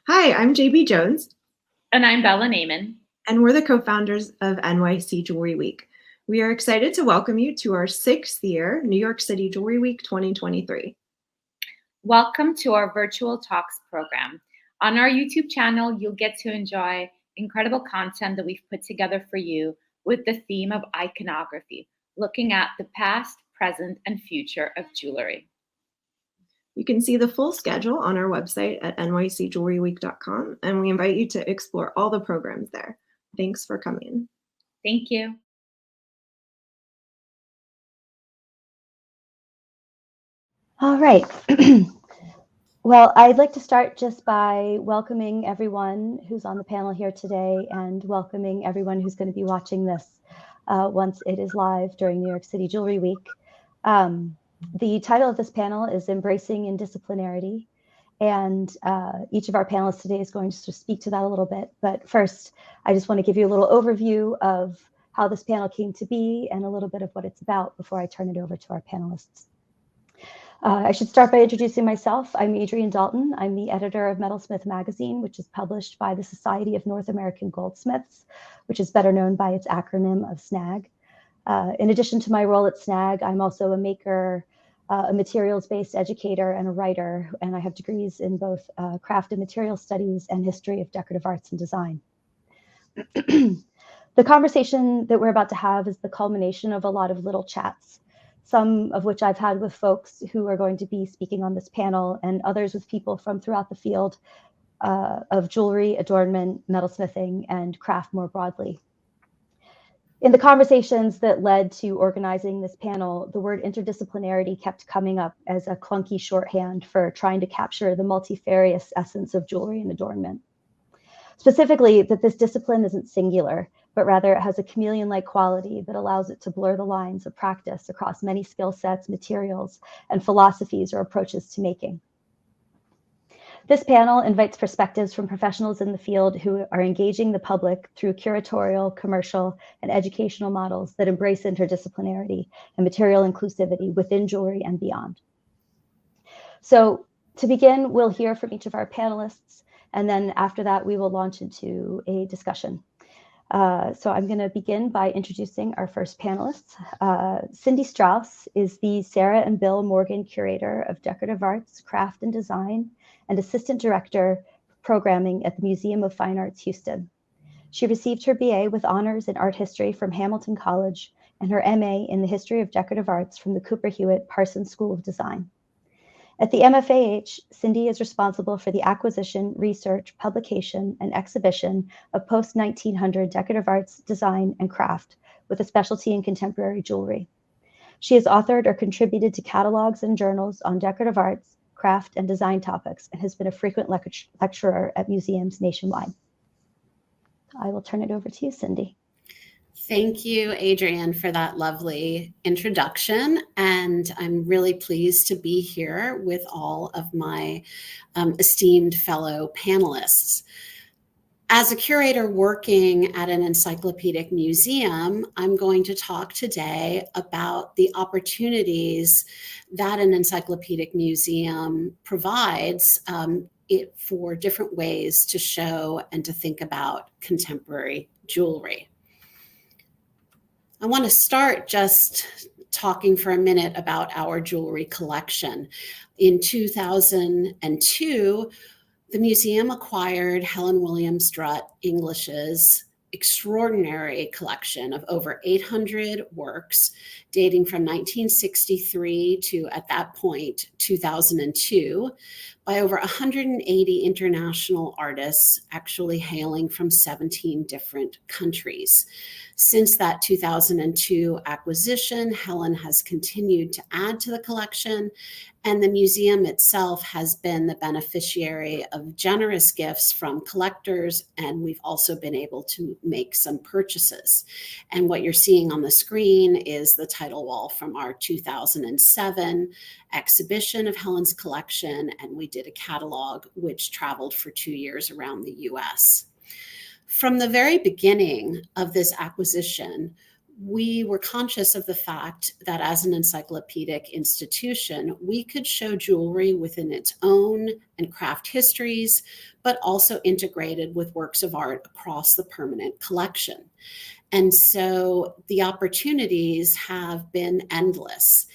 Hi, I'm JB Jones, And I'm Bella Naiman. and we're the co-founders of NYC Jewelry Week. We are excited to welcome you to our 6th year New York City Jewelry Week 2023. Welcome to our virtual talks program. On our YouTube channel, you'll get to enjoy incredible content that we've put together for you with the theme of iconography, looking at the past, present, and future of jewelry. You can see the full schedule on our website at nycjewelryweek.com, and we invite you to explore all the programs there. Thanks for coming. Thank you. All right. Well, I'd like to start just by welcoming everyone who's on the panel here today and welcoming everyone who's going to be watching this once it is live during New York City Jewelry Week. The title of this panel is Embracing Interdisciplinarity, and each of our panelists today is going to speak to that a little bit. But first, I just want to give you a little overview of how this panel came to be and a little bit of what it's about before I turn it over to our panelists. I should start by introducing myself. I'm Adrienne Dalton. I'm the editor of Metalsmith Magazine, which is published by the Society of North American Goldsmiths, which is better known by its acronym of SNAG. In addition to my role at SNAG, I'm also a maker, a materials-based educator, and a writer, and I have degrees in both craft and material studies and history of decorative arts and design. The conversation that we're about to have is the culmination of a lot of little chats, some of which I've had with folks who are going to be speaking on this panel, and others with people from throughout the field of jewelry, adornment, metalsmithing, and craft more broadly. In the conversations that led to organizing this panel, the word interdisciplinarity kept coming up as a clunky shorthand for trying to capture the multifarious essence of jewelry and adornment. Specifically, that this discipline isn't singular, but rather it has a chameleon-like quality that allows it to blur the lines of practice across many skill sets, materials, and philosophies or approaches to making. This panel invites perspectives from professionals in the field who are engaging the public through curatorial, commercial, and educational models that embrace interdisciplinarity and material inclusivity within jewelry and beyond. So to begin, we'll hear from each of our panelists, and then after that, we will launch into a discussion. So I'm going to begin by introducing our first panelists. Cindy Strauss is the Sarah and Bill Morgan Curator of Decorative Arts, Craft and Design, and Assistant Director of Programming at the Museum of Fine Arts, Houston. She received her BA with honors in art history from Hamilton College and her MA in the history of decorative arts from the Cooper Hewitt Parsons School of Design. At the MFAH, Cindy is responsible for the acquisition, research, publication, and exhibition of post-1900 decorative arts, design, and craft, with a specialty in contemporary jewelry. She has authored or contributed to catalogs and journals on decorative arts, craft, and design topics, and has been a frequent lecturer at museums nationwide. I will turn it over to you, Cindy. Thank you, Adrienne, for that lovely introduction. And I'm really pleased to be here with all of my esteemed fellow panelists. As a curator working at an encyclopedic museum, I'm going to talk today about the opportunities that an encyclopedic museum provides for different ways to show and to think about contemporary jewelry. I want to start just talking for a minute about our jewelry collection. In 2002, the museum acquired Helen Williams Strutt English's extraordinary collection of over 800 works dating from 1963 to, at that point, 2002, by over 180 international artists, actually hailing from 17 different countries. Since that 2002 acquisition, Helen has continued to add to the collection, and the museum itself has been the beneficiary of generous gifts from collectors, and we've also been able to make some purchases. And what you're seeing on the screen is the title wall from our 2007 exhibition of Helen's collection, and we did a catalog which traveled for 2 years around the US. From the very beginning of this acquisition, we were conscious of the fact that as an encyclopedic institution, we could show jewelry within its own and craft histories, but also integrated with works of art across the permanent collection. And so the opportunities have been endless.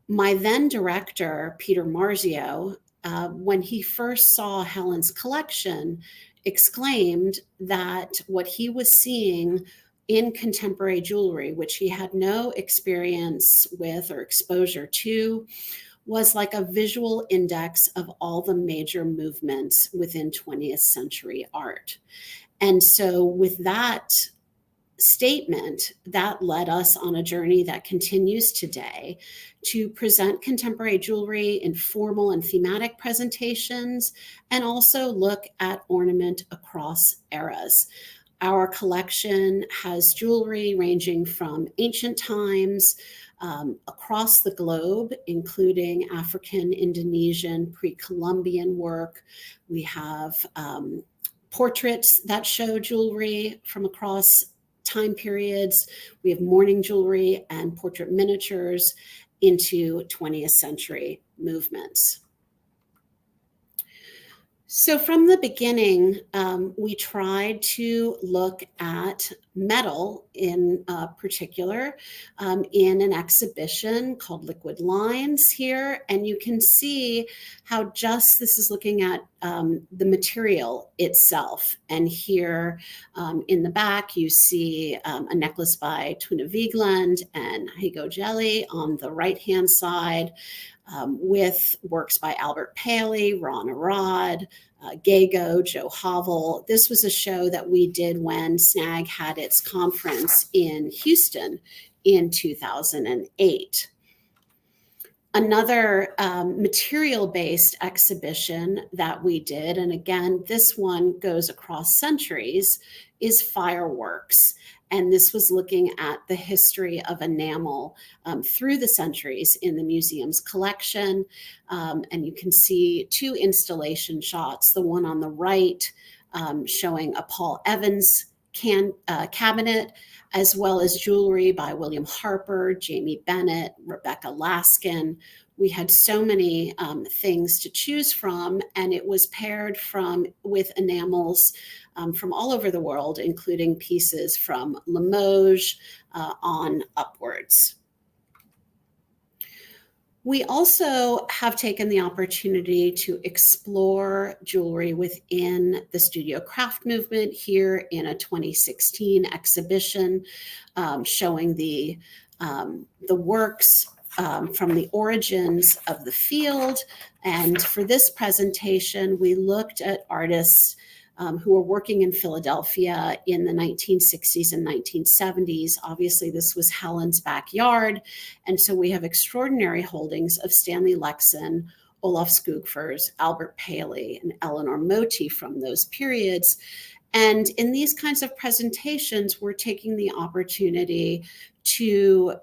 My then director, Peter Marzio, when he first saw Helen's collection, exclaimed that what he was seeing in contemporary jewelry, which he had no experience with or exposure to, was like a visual index of all the major movements within 20th century art. And so with that statement, that led us on a journey that continues today to present contemporary jewelry in formal and thematic presentations, and also look at ornament across eras. Our collection has jewelry ranging from ancient times across the globe, including African, Indonesian, pre-Columbian work. We have portraits that show jewelry from across time periods. We have mourning jewelry and portrait miniatures into 20th century movements. So from the beginning, we tried to look at metal in particular in an exhibition called Liquid Lines here. And you can see how just this is looking at the material itself. And here in the back, you see a necklace by Tuna Vigeland and Higo Jelly on the right-hand side, with works by Albert Paley, Ron Arad, Gago, Joe Havel. This was a show that we did when SNAG had its conference in Houston in 2008. Another material-based exhibition that we did, and again, this one goes across centuries, is Fireworks. And this was looking at the history of enamel through the centuries in the museum's collection. And you can see two installation shots, the one on the right showing a Paul Evans cabinet, as well as jewelry by William Harper, Jamie Bennett, Rebecca Laskin. We had so many things to choose from, and it was paired with enamels from all over the world, including pieces from Limoges on upwards. We also have taken the opportunity to explore jewelry within the studio craft movement here in a 2016 exhibition showing the works from the origins of the field. And for this presentation, we looked at artists who were working in Philadelphia in the 1960s and 1970s. Obviously, this was Helen's backyard. And so we have extraordinary holdings of Stanley Lexon, Olaf Skugfors, Albert Paley, and Eleanor Moti from those periods. And in these kinds of presentations, we're taking the opportunity to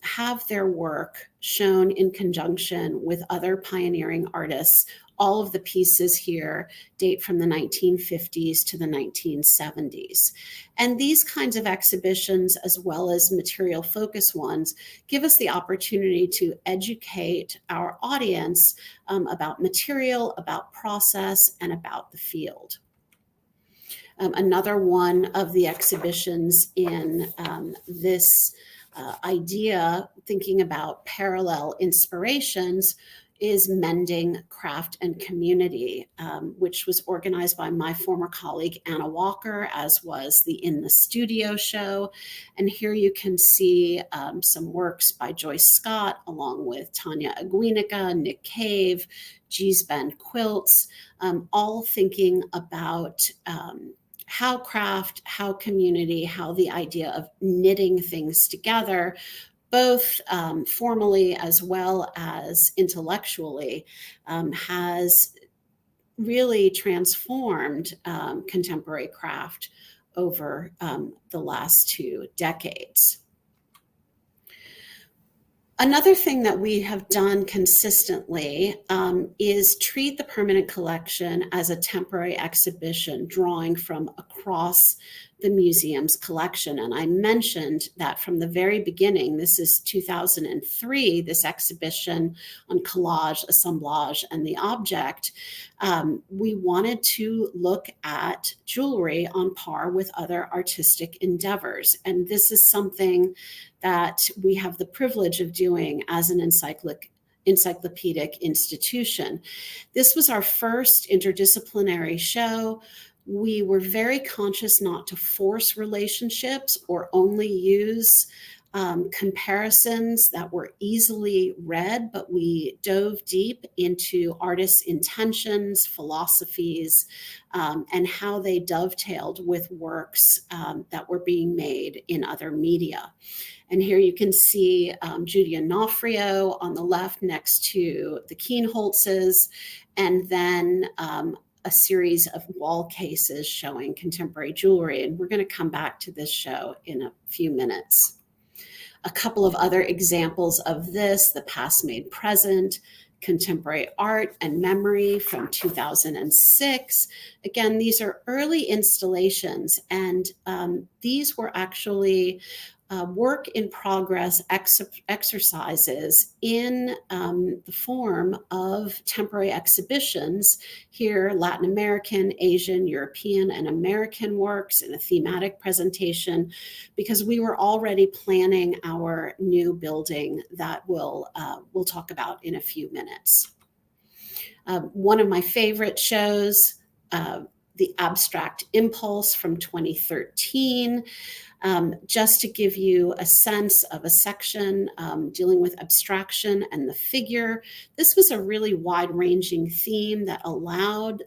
have their work shown in conjunction with other pioneering artists. All of the pieces here date from the 1950s to the 1970s. And these kinds of exhibitions, as well as material focus ones, give us the opportunity to educate our audience about material, about process, and about the field. Another one of the exhibitions in this idea, thinking about parallel inspirations, is Mending Craft and Community, which was organized by my former colleague, Anna Walker, as was the In the Studio show. And here you can see some works by Joyce Scott, along with Tanya Aguinica, Nick Cave, G's Ben Quilts, all thinking about how craft, how community, how the idea of knitting things together, both formally as well as intellectually, has really transformed contemporary craft over the last 2 decades. Another thing that we have done consistently is treat the permanent collection as a temporary exhibition, drawing from across the museum's collection. And I mentioned that from the very beginning, this is 2003, this exhibition on collage, assemblage, and the object, we wanted to look at jewelry on par with other artistic endeavors. And this is something that we have the privilege of doing as an encyclopedic institution. This was our first interdisciplinary show. We were very conscious not to force relationships or only use comparisons that were easily read, but we dove deep into artists' intentions, philosophies, and how they dovetailed with works that were being made in other media. And here you can see Judy Onofrio on the left next to the Kienholzes, and then a series of wall cases showing contemporary jewelry. And we're going to come back to this show in a few minutes. A couple of other examples of this: the Past Made Present, Contemporary Art and Memory from 2006. Again, these are early installations, and these were actually work in progress exercises in the form of temporary exhibitions. Here, Latin American, Asian, European, and American works in a thematic presentation, because we were already planning our new building that we'll talk about in a few minutes. One of my favorite shows, the Abstract Impulse from 2013. Just to give you a sense of a section dealing with abstraction and the figure. This was a really wide-ranging theme that allowed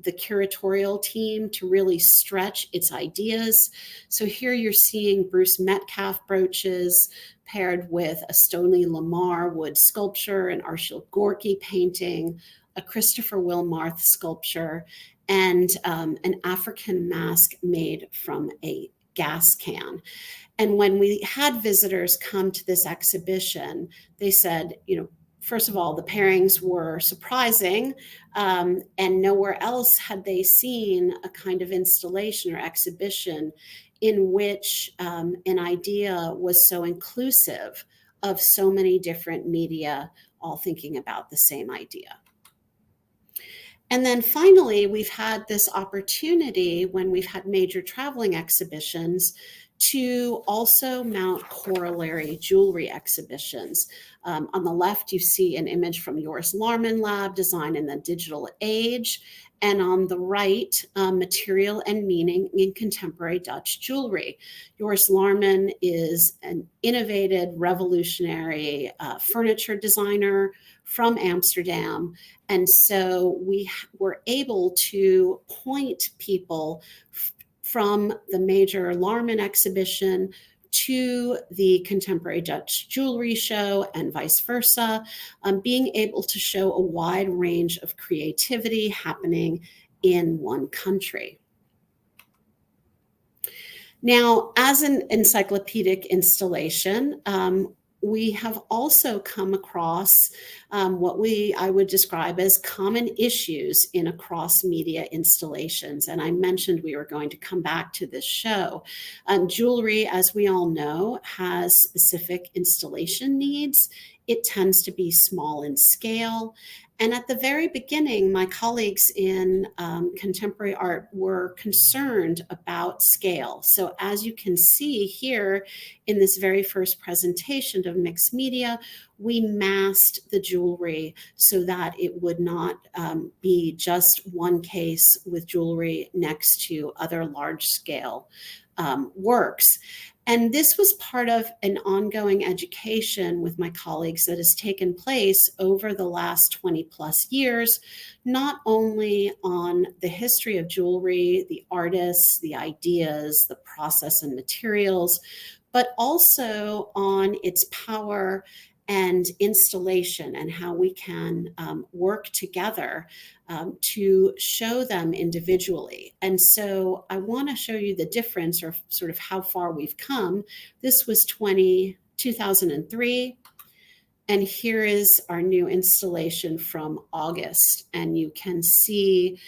the curatorial team to really stretch its ideas. So here you're seeing Bruce Metcalf brooches paired with a Stoney Lamar wood sculpture, an Arshile Gorky painting, a Christopher Wilmarth sculpture, and an African mask made from a gas can. And when we had visitors come to this exhibition, they said, first of all, the pairings were surprising, and nowhere else had they seen a kind of installation or exhibition in which an idea was so inclusive of so many different media, all thinking about the same idea. And then finally, we've had this opportunity when we've had major traveling exhibitions to also mount corollary jewelry exhibitions. On the left, you see an image from Joris Laarman Lab, Design in the Digital Age. And on the right, Material and Meaning in Contemporary Dutch Jewelry. Joris Laarman is an innovative, revolutionary furniture designer from Amsterdam. And so we were able to point people from the major Laarman exhibition to the Contemporary Dutch Jewelry Show and vice versa, being able to show a wide range of creativity happening in one country. Now, as an encyclopedic installation, we have also come across what I would describe as common issues in cross-media installations. And I mentioned we were going to come back to this show. Jewelry, as we all know, has specific installation needs. It tends to be small in scale. And at the very beginning, my colleagues in contemporary art were concerned about scale. So as you can see here in this very first presentation of mixed media, we masked the jewelry so that it would not be just one case with jewelry next to other large scale works. And this was part of an ongoing education with my colleagues that has taken place over the last 20 plus years, not only on the history of jewelry, the artists, the ideas, the process and materials, but also on its power and installation and how we can work together to show them individually. And so I want to show you the difference, or sort of how far we've come. This was 2003. And here is our new installation from August. And you can see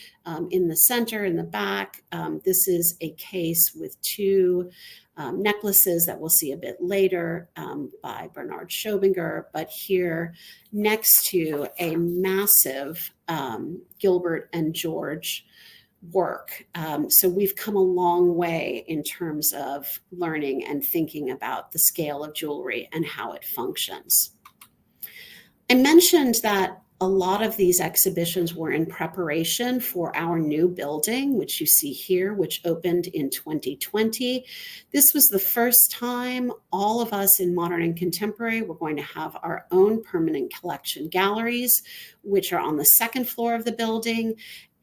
in the center, in the back, this is a case with two necklaces that we'll see a bit later by Bernard Schobinger, but here next to a massive Gilbert and George work. So we've come a long way in terms of learning and thinking about the scale of jewelry and how it functions. I mentioned that a lot of these exhibitions were in preparation for our new building, which you see here, which opened in 2020. This was the first time all of us in Modern and Contemporary were going to have our own permanent collection galleries, which are on the second floor of the building.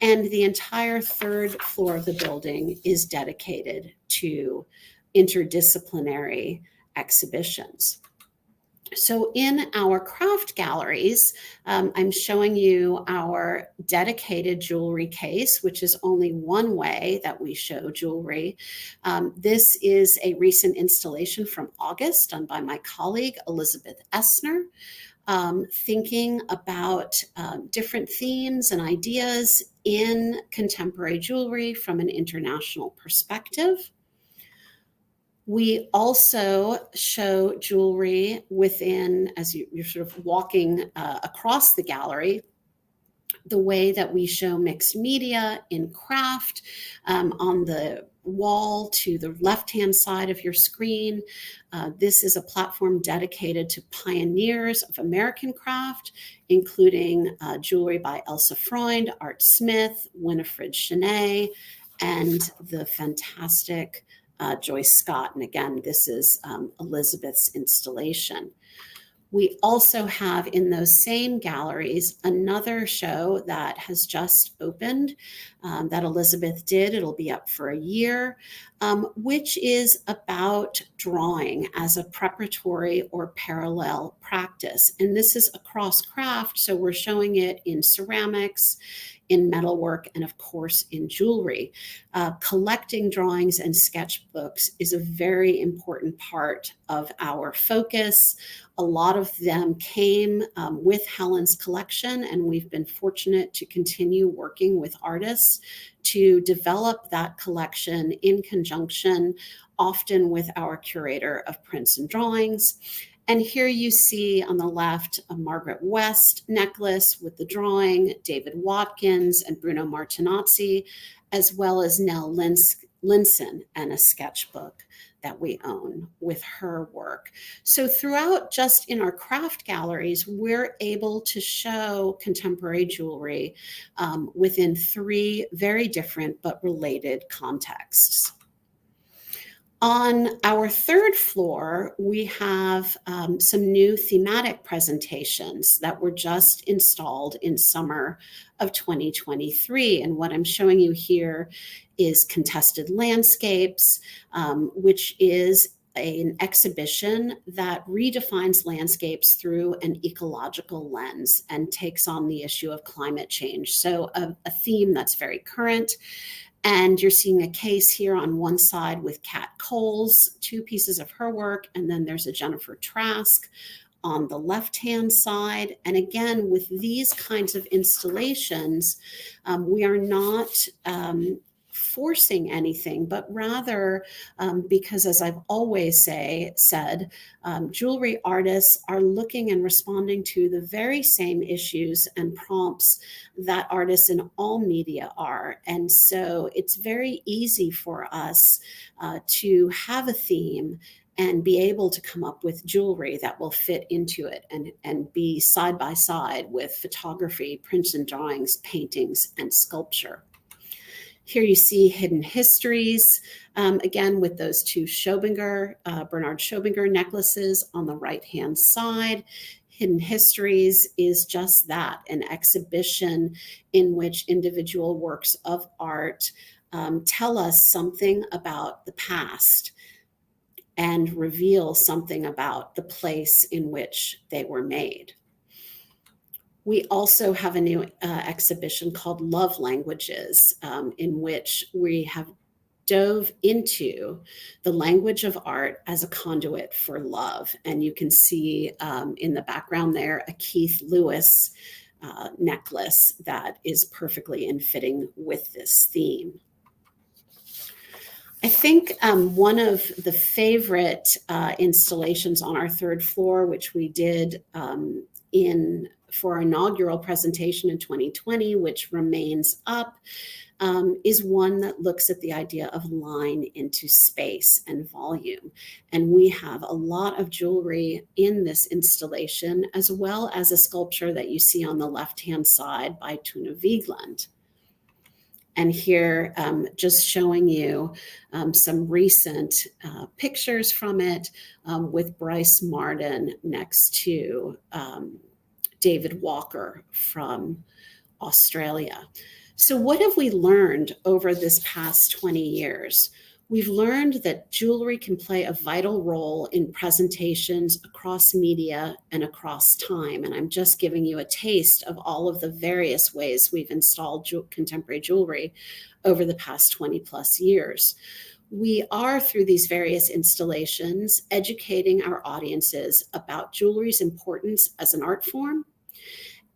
And the entire third floor of the building is dedicated to interdisciplinary exhibitions. So in our craft galleries, I'm showing you our dedicated jewelry case, which is only one way that we show jewelry. This is a recent installation from August done by my colleague, Elizabeth Essner, thinking about different themes and ideas in contemporary jewelry from an international perspective. We also show jewelry within, as you're sort of walking across the gallery, the way that we show mixed media in craft. On the wall to the left-hand side of your screen, this is a platform dedicated to pioneers of American craft, including jewelry by Elsa Freund, Art Smith, Winifred Chenet, and the fantastic Joyce Scott. And again, this is Elizabeth's installation. We also have in those same galleries another show that has just opened that Elizabeth did. It'll be up for a year, which is about drawing as a preparatory or parallel practice. And this is across craft, so we're showing it in ceramics, in metalwork, and of course in jewelry. Collecting drawings and sketchbooks is a very important part of our focus. A lot of them came with Helen's collection, and we've been fortunate to continue working with artists to develop that collection in conjunction, often with our curator of prints and drawings. And here you see on the left a Margaret West necklace with the drawing, David Watkins and Bruno Martinozzi, as well as Nell Linson and a sketchbook that we own with her work. So throughout, just in our craft galleries, we're able to show contemporary jewelry within three very different but related contexts. On our third floor, we have some new thematic presentations that were just installed in summer of 2023. And what I'm showing you here is Contested Landscapes, which is an exhibition that redefines landscapes through an ecological lens and takes on the issue of climate change. So a theme that's very current. And you're seeing a case here on one side with Kat Coles, two pieces of her work, and then there's a Jennifer Trask on the left-hand side. And again, with these kinds of installations, we are not forcing anything, but rather because, as I've always said, jewelry artists are looking and responding to the very same issues and prompts that artists in all media are. And so it's very easy for us to have a theme and be able to come up with jewelry that will fit into it and be side by side with photography, prints and drawings, paintings, and sculpture. Here you see Hidden Histories, again with those two Bernard Schobinger necklaces on the right-hand side. Hidden Histories is just that, an exhibition in which individual works of art tell us something about the past and reveal something about the place in which they were made. We also have a new exhibition called Love Languages, in which we have dove into the language of art as a conduit for love. And you can see in the background there a Keith Lewis necklace that is perfectly in fitting with this theme. I think one of the favorite installations on our third floor, which we did for our inaugural presentation in 2020, which remains up, is one that looks at the idea of line into space and volume. And we have a lot of jewelry in this installation, as well as a sculpture that you see on the left-hand side by Tuna Vigeland. And here, just showing you some recent pictures from it with Bryce Marden next to David Walker from Australia. So what have we learned over this past 20 years? We've learned that jewelry can play a vital role in presentations across media and across time. And I'm just giving you a taste of all of the various ways we've installed contemporary jewelry over the past 20 plus years. We are, through these various installations, educating our audiences about jewelry's importance as an art form.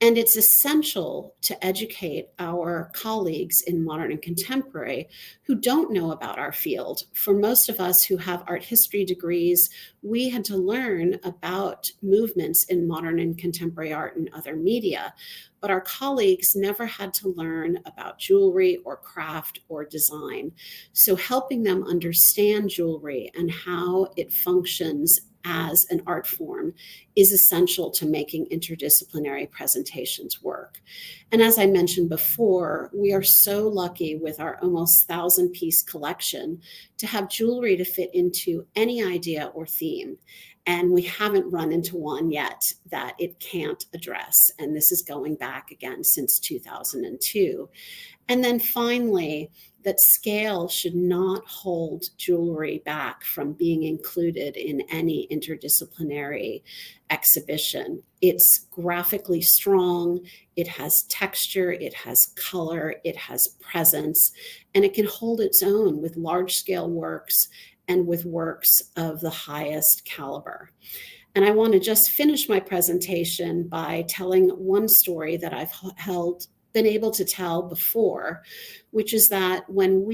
And it's essential to educate our colleagues in modern and contemporary who don't know about our field. For most of us who have art history degrees, we had to learn about movements in modern and contemporary art and other media. But our colleagues never had to learn about jewelry or craft or design. So helping them understand jewelry and how it functions as an art form is essential to making interdisciplinary presentations work. And as I mentioned before, we are so lucky with our almost 1,000-piece collection to have jewelry to fit into any idea or theme. And we haven't run into one yet that it can't address. And this is going back again since 2002. And then finally, that scale should not hold jewelry back from being included in any interdisciplinary exhibition. It's graphically strong, it has texture, it has color, it has presence, and it can hold its own with large-scale works and with works of the highest caliber. And I want to just finish my presentation by telling one story that I've been able to tell before, which is that when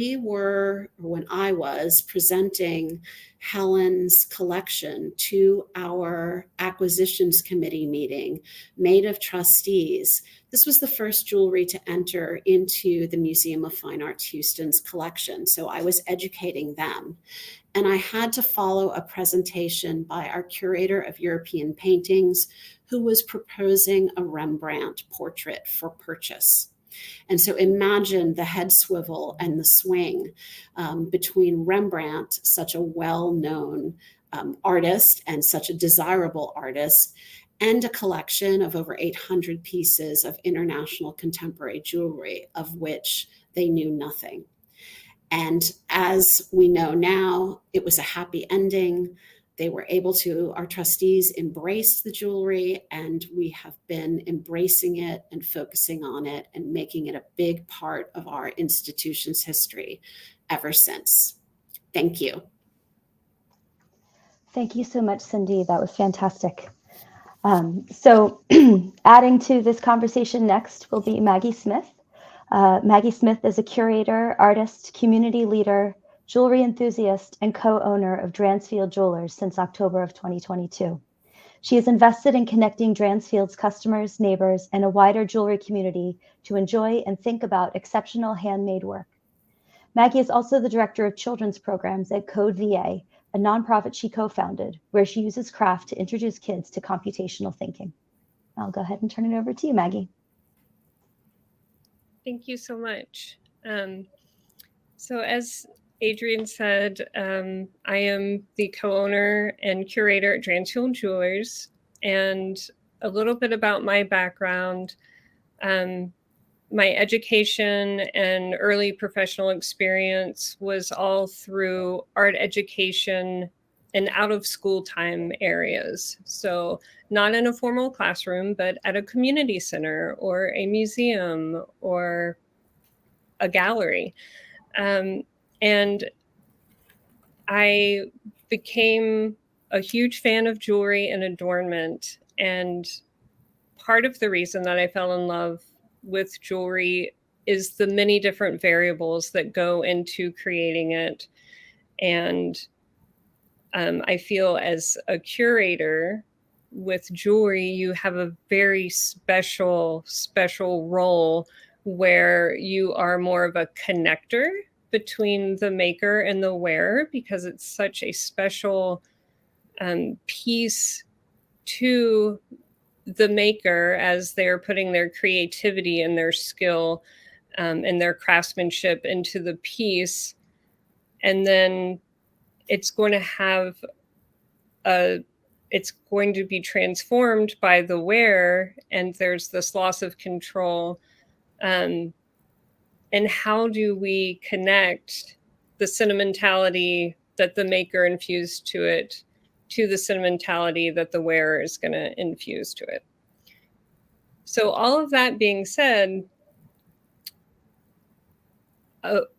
I was presenting Helen's collection to our acquisitions committee meeting made of trustees, this was the first jewelry to enter into the Museum of Fine Arts Houston's collection. So I was educating them. And I had to follow a presentation by our curator of European paintings, who was proposing a Rembrandt portrait for purchase. And so imagine the head swivel and the swing between Rembrandt, such a well-known artist and such a desirable artist, and a collection of over 800 pieces of international contemporary jewelry, of which they knew nothing. And as we know now, it was a happy ending. They were able to, our trustees embraced the jewelry, and we have been embracing it and focusing on it and making it a big part of our institution's history ever since. Thank you. Thank you so much, Cindy. That was fantastic. So adding to this conversation next will be Maggie Smith. Maggie Smith is a curator, artist, community leader, jewelry enthusiast, and co-owner of Dransfield Jewelers since October of 2022. She is invested in connecting Dransfield's customers, neighbors, and a wider jewelry community to enjoy and think about exceptional handmade work. Maggie is also the director of children's programs at Code VA, a nonprofit she co-founded, where she uses craft to introduce kids to computational thinking. I'll go ahead and turn it over to you, Maggie. Thank you so much. So as Adrienne said, I am the co-owner and curator at Dransfield Jewelers, and a little bit about my background. My education and early professional experience was all through art education and out of school time areas. So not in a formal classroom, but at a community center or a museum or a gallery. And I became a huge fan of jewelry and adornment. And part of the reason that I fell in love with jewelry is the many different variables that go into creating it. And I feel as a curator with jewelry, you have a very special role where you are more of a connector between the maker and the wearer, because it's such a special piece to the maker as they're putting their creativity and their skill and their craftsmanship into the piece. And then it's going to be transformed by the wearer, and there's this loss of control. And how do we connect the sentimentality that the maker infused to it to the sentimentality that the wearer is going to infuse to it? So all of that being said,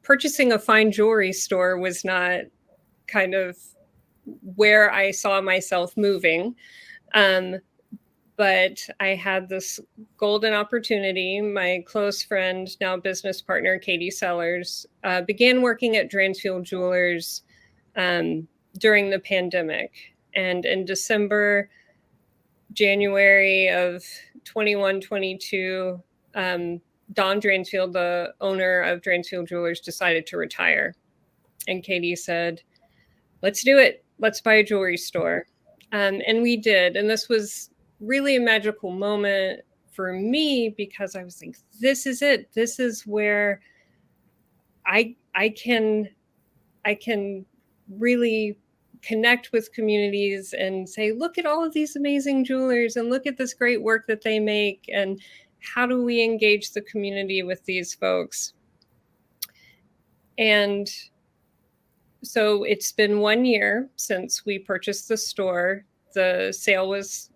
purchasing a fine jewelry store was not kind of where I saw myself moving. But I had this golden opportunity. My close friend, now business partner, Katie Sellers, began working at Dransfield Jewelers during the pandemic. And in January of 21-22, Don Dransfield, the owner of Dransfield Jewelers, decided to retire. And Katie said, let's do it. Let's buy a jewelry store. And we did. And this was really a magical moment for me, because I was like, this is it. This is where I can really connect with communities and say, look at all of these amazing jewelers and look at this great work that they make. And how do we engage the community with these folks? And so it's been 1 year since we purchased the store. The sale was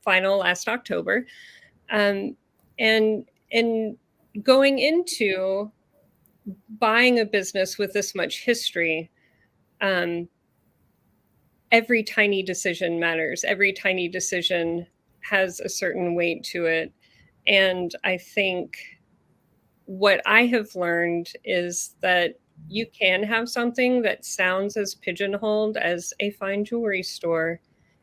final last October. And going into buying a business with this much history, every tiny decision matters. Every tiny decision has a certain weight to it. And I think what I have learned is that you can have something that sounds as pigeonholed as a fine jewelry store.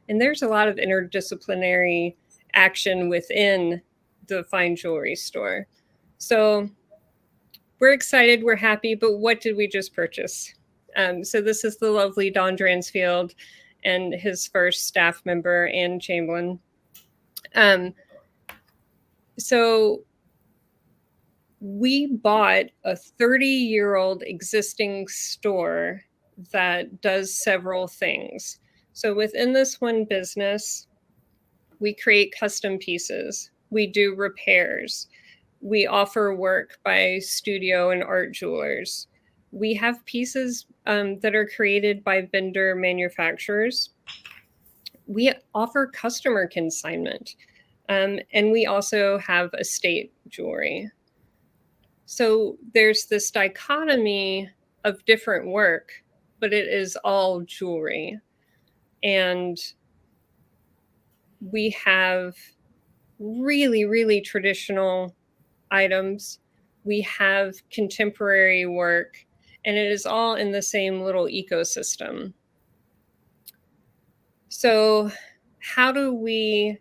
And there's a lot of interdisciplinary action within the fine jewelry store. So we're excited, we're happy, but what did we just purchase? So this is the lovely Don Dransfield and his first staff member, Ann Chamberlain. So we bought a 30-year-old existing store that does several things. So within this one business, we create custom pieces. We do repairs. We offer work by studio and art jewelers. We have pieces that are created by vendor manufacturers. We offer customer consignment. And we also have estate jewelry. So there's this dichotomy of different work, but it is all jewelry. And we have really, really traditional items. We have contemporary work, and it is all in the same little ecosystem. So how do we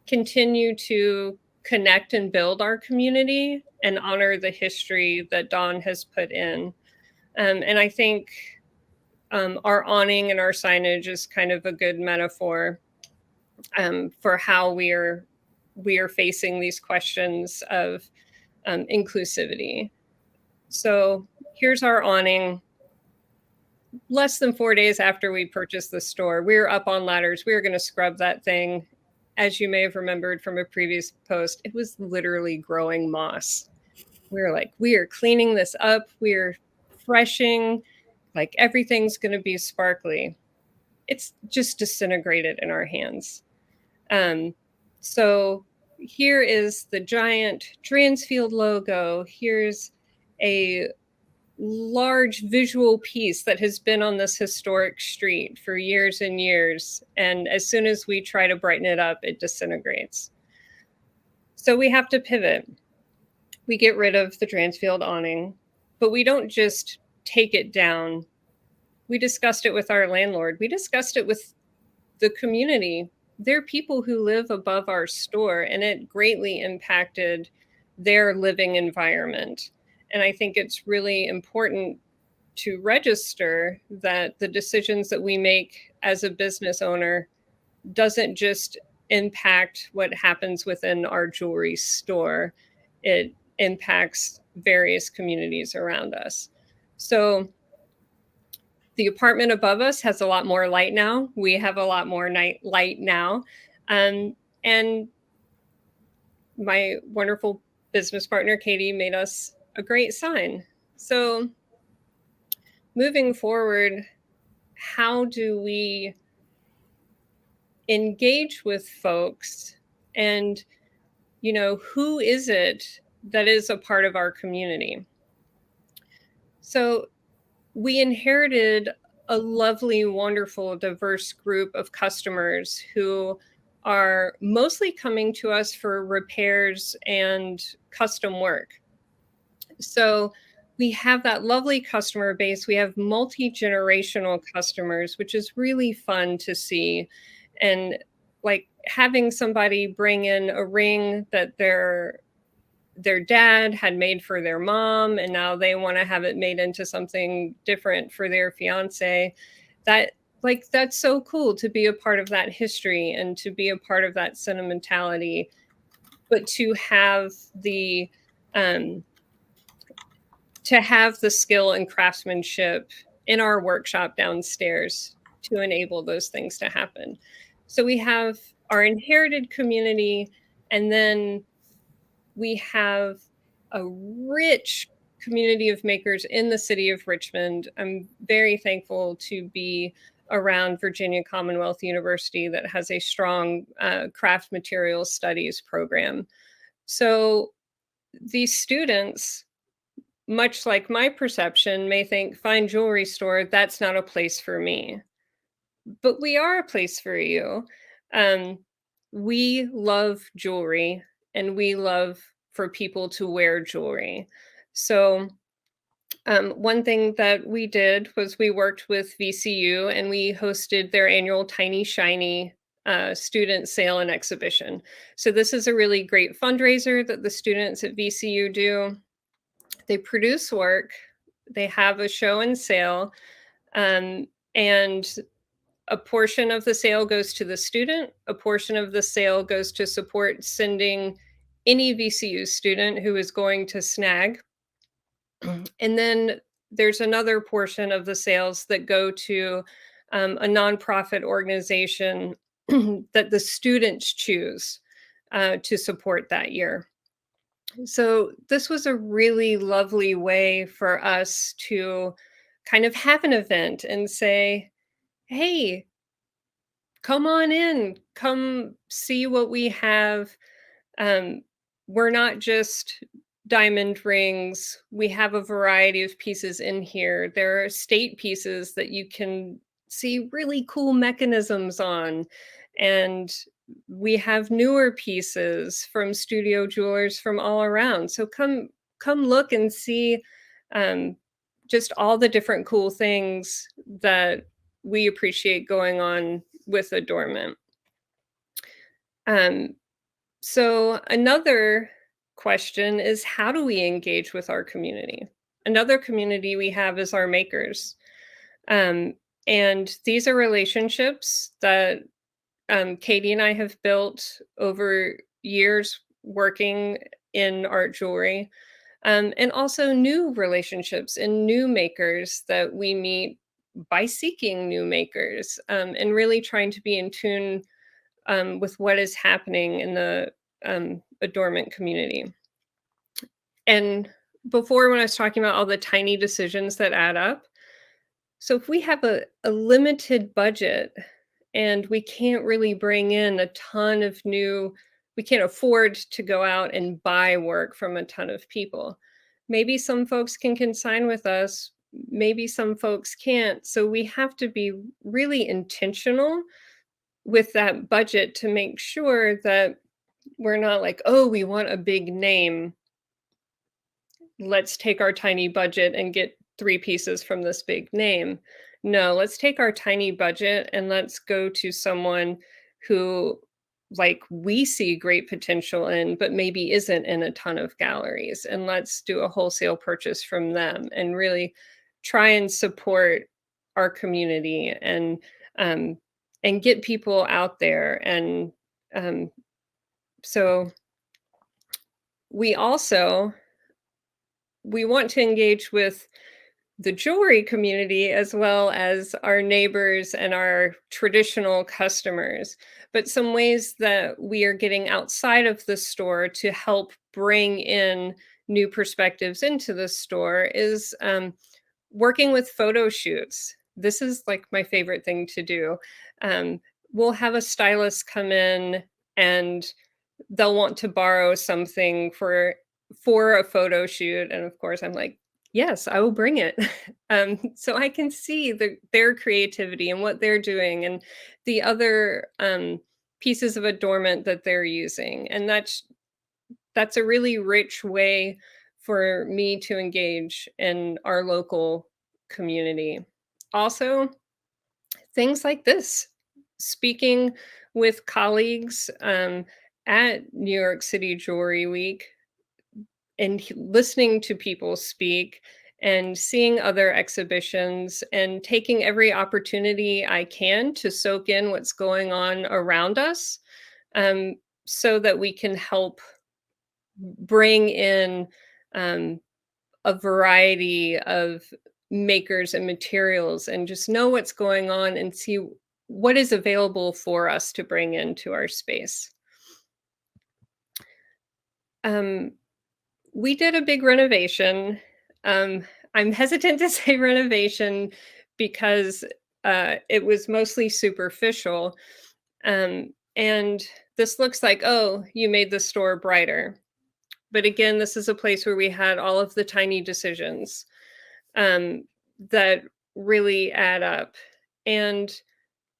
continue to connect and build our community and honor the history that Don has put in? And I think our awning and our signage is kind of a good metaphor for how we are facing these questions of inclusivity. So here's our awning. Less than 4 days after we purchased the store, we were up on ladders. We were going to scrub that thing. As you may have remembered from a previous post, it was literally growing moss. We were like, we are cleaning this up. We're freshing, like everything's going to be sparkly. It's just disintegrated in our hands. So here is the giant Dransfield logo. Here's a large visual piece that has been on this historic street for years and years. And as soon as we try to brighten it up, it disintegrates. So we have to pivot. We get rid of the Dransfield awning, but we don't just take it down. We discussed it with our landlord. We discussed it with the community. There are people who live above our store, and it greatly impacted their living environment. And I think it's really important to register that the decisions that we make as a business owner doesn't just impact what happens within our jewelry store. It impacts various communities around us. So the apartment above us has a lot more light now. We have a lot more light now. And my wonderful business partner, Katie, made us a great sign. So moving forward, how do we engage with folks? And, you know, who is it that is a part of our community? So we inherited a lovely, wonderful, diverse group of customers who are mostly coming to us for repairs and custom work. So we have that lovely customer base. We have multi-generational customers, which is really fun to see. And like having somebody bring in a ring that their dad had made for their mom, and now they want to have it made into something different for their fiance. That's so cool to be a part of that history and to be a part of that sentimentality, but to have the skill and craftsmanship in our workshop downstairs to enable those things to happen. So we have our inherited community, and then we have a rich community of makers in the city of Richmond. I'm very thankful to be around Virginia Commonwealth University that has a strong craft materials studies program. So these students, much like my perception, may think, fine jewelry store, that's not a place for me. But we are a place for you. We love jewelry, and we love for people to wear jewelry. So one thing that we did was we worked with VCU, and we hosted their annual Tiny Shiny student sale and exhibition. So this is a really great fundraiser that the students at VCU do. They produce work, they have a show and sale, and a portion of the sale goes to the student, a portion of the sale goes to support sending any VCU student who is going to snag. And then there's another portion of the sales that go to a nonprofit organization that the students choose to support that year. So this was a really lovely way for us to kind of have an event and say, hey, come on in, come see what we have. We're not just diamond rings. We have a variety of pieces in here. There are state pieces that you can see really cool mechanisms on. And we have newer pieces from studio jewelers from all around. So come look and see just all the different cool things that we appreciate going on with adornment. So another question is, how do we engage with our community? Another community we have is our makers. And these are relationships that Katie and I have built over years working in art jewelry, and also new relationships and new makers that we meet by seeking new makers, and really trying to be in tune with what is happening in the adornment community. And before, when I was talking about all the tiny decisions that add up, so if we have a limited budget and we can't really bring in a ton of we can't afford to go out and buy work from a ton of people, maybe some folks can consign with us, maybe some folks can't. So we have to be really intentional with that budget to make sure that we're not like, oh, we want a big name. Let's take our tiny budget and get 3 pieces from this big name. No, let's take our tiny budget and let's go to someone who, like, we see great potential in, but maybe isn't in a ton of galleries. And let's do a wholesale purchase from them and really try and support our community and get people out there. And so we also we want to engage with the jewelry community as well as our neighbors and our traditional customers. But some ways that we are getting outside of the store to help bring in new perspectives into the store is working with photo shoots. This is like my favorite thing to do. We'll have a stylist come in and they'll want to borrow something for a photo shoot. And of course, I'm like, yes, I will bring it. So I can see their creativity and what they're doing and the other pieces of adornment that they're using. And that's a really rich way for me to engage in our local community. Also, things like this, speaking with colleagues at New York City Jewelry Week, and listening to people speak and seeing other exhibitions and taking every opportunity I can to soak in what's going on around us, so that we can help bring in a variety of makers and materials and just know what's going on and see what is available for us to bring into our space. We did a big renovation. I'm hesitant to say renovation because it was mostly superficial. And this looks like, oh, you made the store brighter. But again, this is a place where we had all of the tiny decisions that really add up. And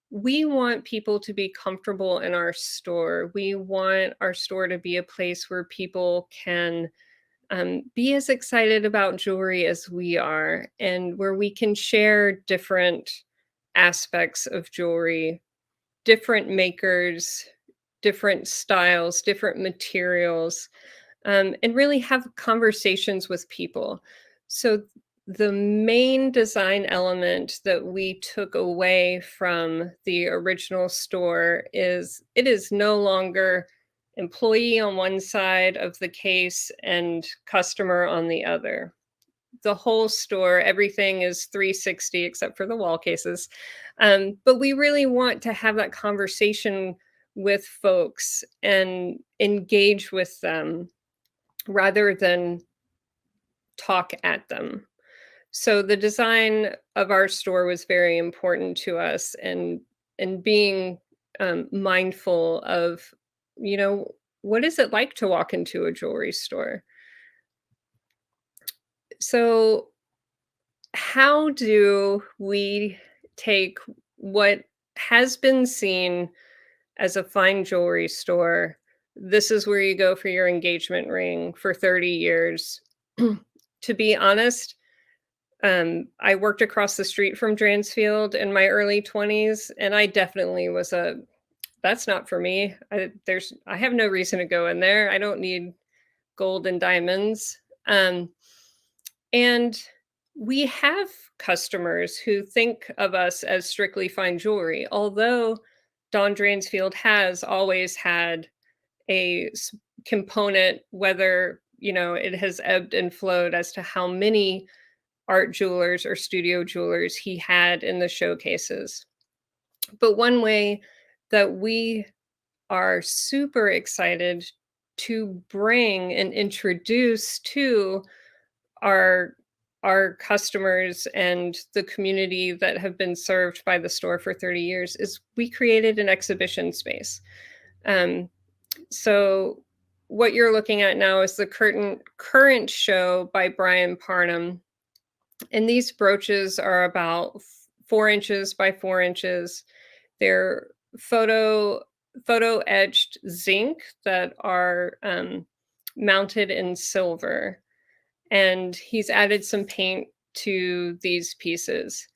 we want people to be comfortable in our store. We want our store to be a place where people can be as excited about jewelry as we are, and where we can share different aspects of jewelry, different makers, different styles, different materials, and really have conversations with people. So the main design element that we took away from the original store is it is no longer employee on one side of the case and customer on the other. The whole store, everything is 360 except for the wall cases. But we really want to have that conversation with folks and engage with them rather than talk at them. So the design of our store was very important to us, and being mindful of, what is it like to walk into a jewelry store? So how do we take what has been seen as a fine jewelry store? This is where you go for your engagement ring for 30 years. To be honest, I worked across the street from Dransfield in my early 20s, and I definitely was that's not for me. I have no reason to go in there. I don't need gold and diamonds. And we have customers who think of us as strictly fine jewelry, although Don Dransfield has always had a component, whether, it has ebbed and flowed as to how many art jewelers or studio jewelers he had in the showcases. But one way that we are super excited to bring and introduce to our customers and the community that have been served by the store for 30 years is we created an exhibition space. So what you're looking at now is the current show by Brian Parnham. And these brooches are about 4 inches by 4 inches. They're photo etched zinc that are mounted in silver. And he's added some paint to these pieces.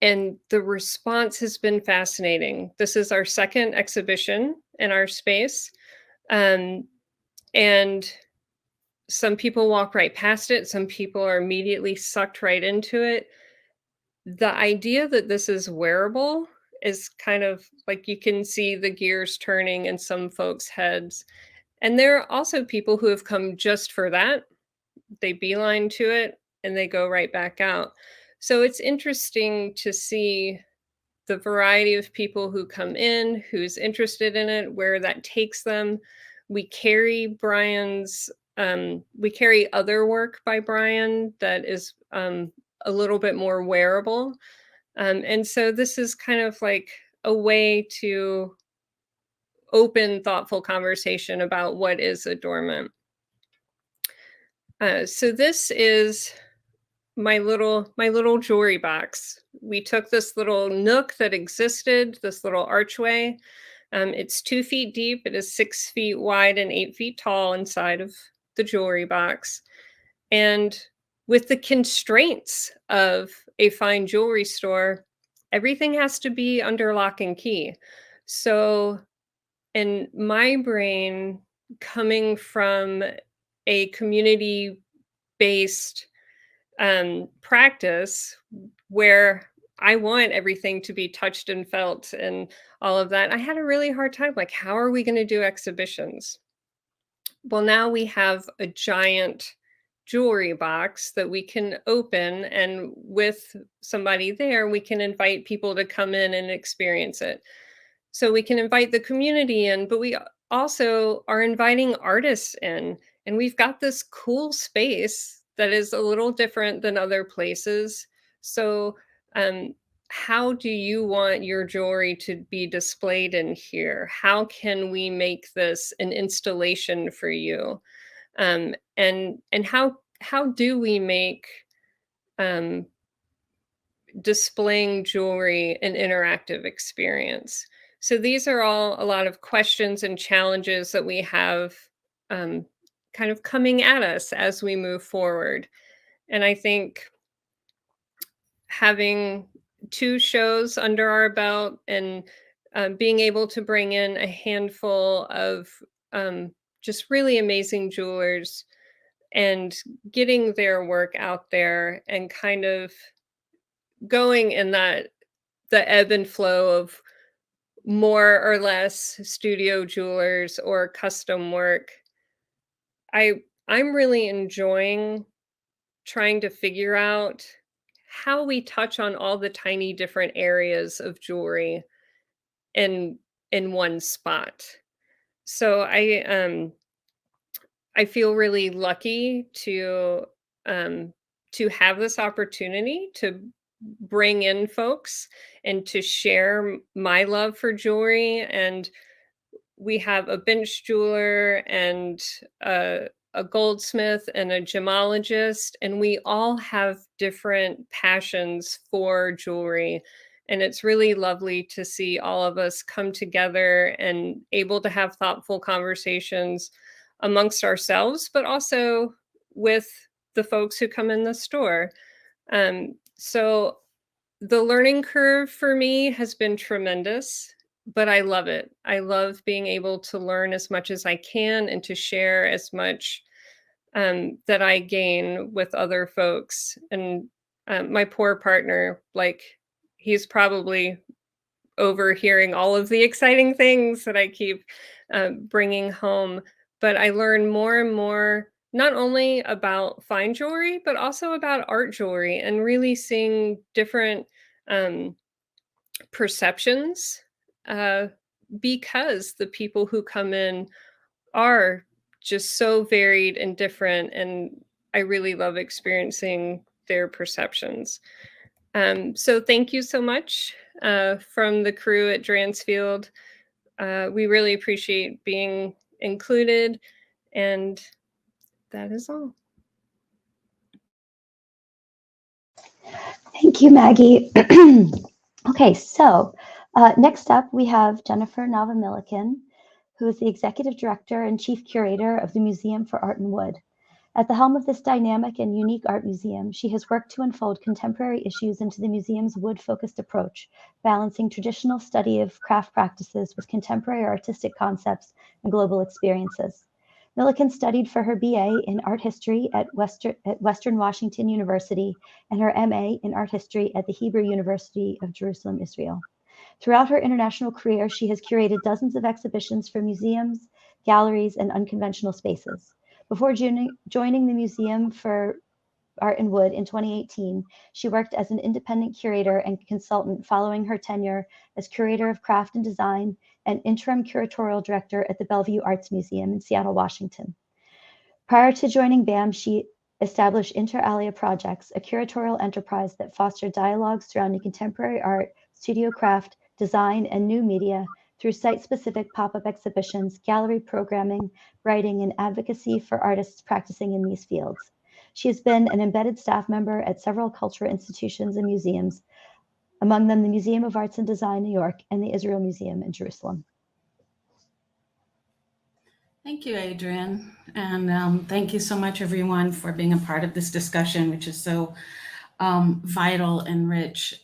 And the response has been fascinating. This is our second exhibition in our space. And some people walk right past it. Some people are immediately sucked right into it. The idea that this is wearable is kind of like you can see the gears turning in some folks' heads. And there are also people who have come just for that. They beeline to it and they go right back out. So it's interesting to see the variety of people who come in, who's interested in it, where that takes them. We carry we carry other work by Brian that is a little bit more wearable. And so this is kind of like a way to open, thoughtful conversation about what is adornment. So this is my little jewelry box. We took this little nook that existed, this little archway. It's 2 feet deep. It is 6 feet wide and 8 feet tall inside of the jewelry box. And with the constraints of a fine jewelry store, everything has to be under lock and key. So in my brain, coming from a community-based practice where I want everything to be touched and felt and all of that, I had a really hard time. Like, how are we going to do exhibitions? Well, now we have a giant jewelry box that we can open, and with somebody there, we can invite people to come in and experience it. So we can invite the community in, but we also are inviting artists in, and we've got this cool space that is a little different than other places. So how do you want your jewelry to be displayed in here? How can we make this an installation for you? And how do we make displaying jewelry an interactive experience? So these are all a lot of questions and challenges that we have kind of coming at us as we move forward. And I think having 2 shows under our belt and being able to bring in a handful of just really amazing jewelers and getting their work out there and kind of going in the ebb and flow of more or less studio jewelers or custom work. I'm really enjoying trying to figure out how we touch on all the tiny different areas of jewelry in one spot. So I feel really lucky to have this opportunity to bring in folks and to share my love for jewelry. And we have a bench jeweler and a goldsmith and a gemologist, and we all have different passions for jewelry. And it's really lovely to see all of us come together and able to have thoughtful conversations amongst ourselves, but also with the folks who come in the store. So the learning curve for me has been tremendous, but I love it. I love being able to learn as much as I can and to share as much that I gain with other folks. And my poor partner, like, he's probably overhearing all of the exciting things that I keep bringing home. But I learn more and more, not only about fine jewelry, but also about art jewelry and really seeing different perceptions because the people who come in are just so varied and different. And I really love experiencing their perceptions. So thank you so much from the crew at Dransfield. We really appreciate being included. And that is all. Thank you, Maggie. Okay, so next up we have Jennifer Navamilican, who is the Executive Director and Chief Curator of the Museum for Art and Wood. At the helm of this dynamic and unique art museum, she has worked to unfold contemporary issues into the museum's wood-focused approach, balancing traditional study of craft practices with contemporary artistic concepts and global experiences. Milliken studied for her BA in art history at Western Washington University and her MA in art history at the Hebrew University of Jerusalem, Israel. Throughout her international career, she has curated dozens of exhibitions for museums, galleries, and unconventional spaces. Before joining the Museum for Art and Wood in 2018, she worked as an independent curator and consultant following her tenure as Curator of Craft and Design and Interim Curatorial Director at the Bellevue Arts Museum in Seattle, Washington. Prior to joining BAM, she established Inter Alia Projects, a curatorial enterprise that fostered dialogues surrounding contemporary art, studio craft, design, and new media through site-specific pop-up exhibitions, gallery programming, writing, and advocacy for artists practicing in these fields. She has been an embedded staff member at several cultural institutions and museums, among them the Museum of Arts and Design, New York, and the Israel Museum in Jerusalem. Thank you, Adrienne. And thank you so much, everyone, for being a part of this discussion, which is so vital and rich.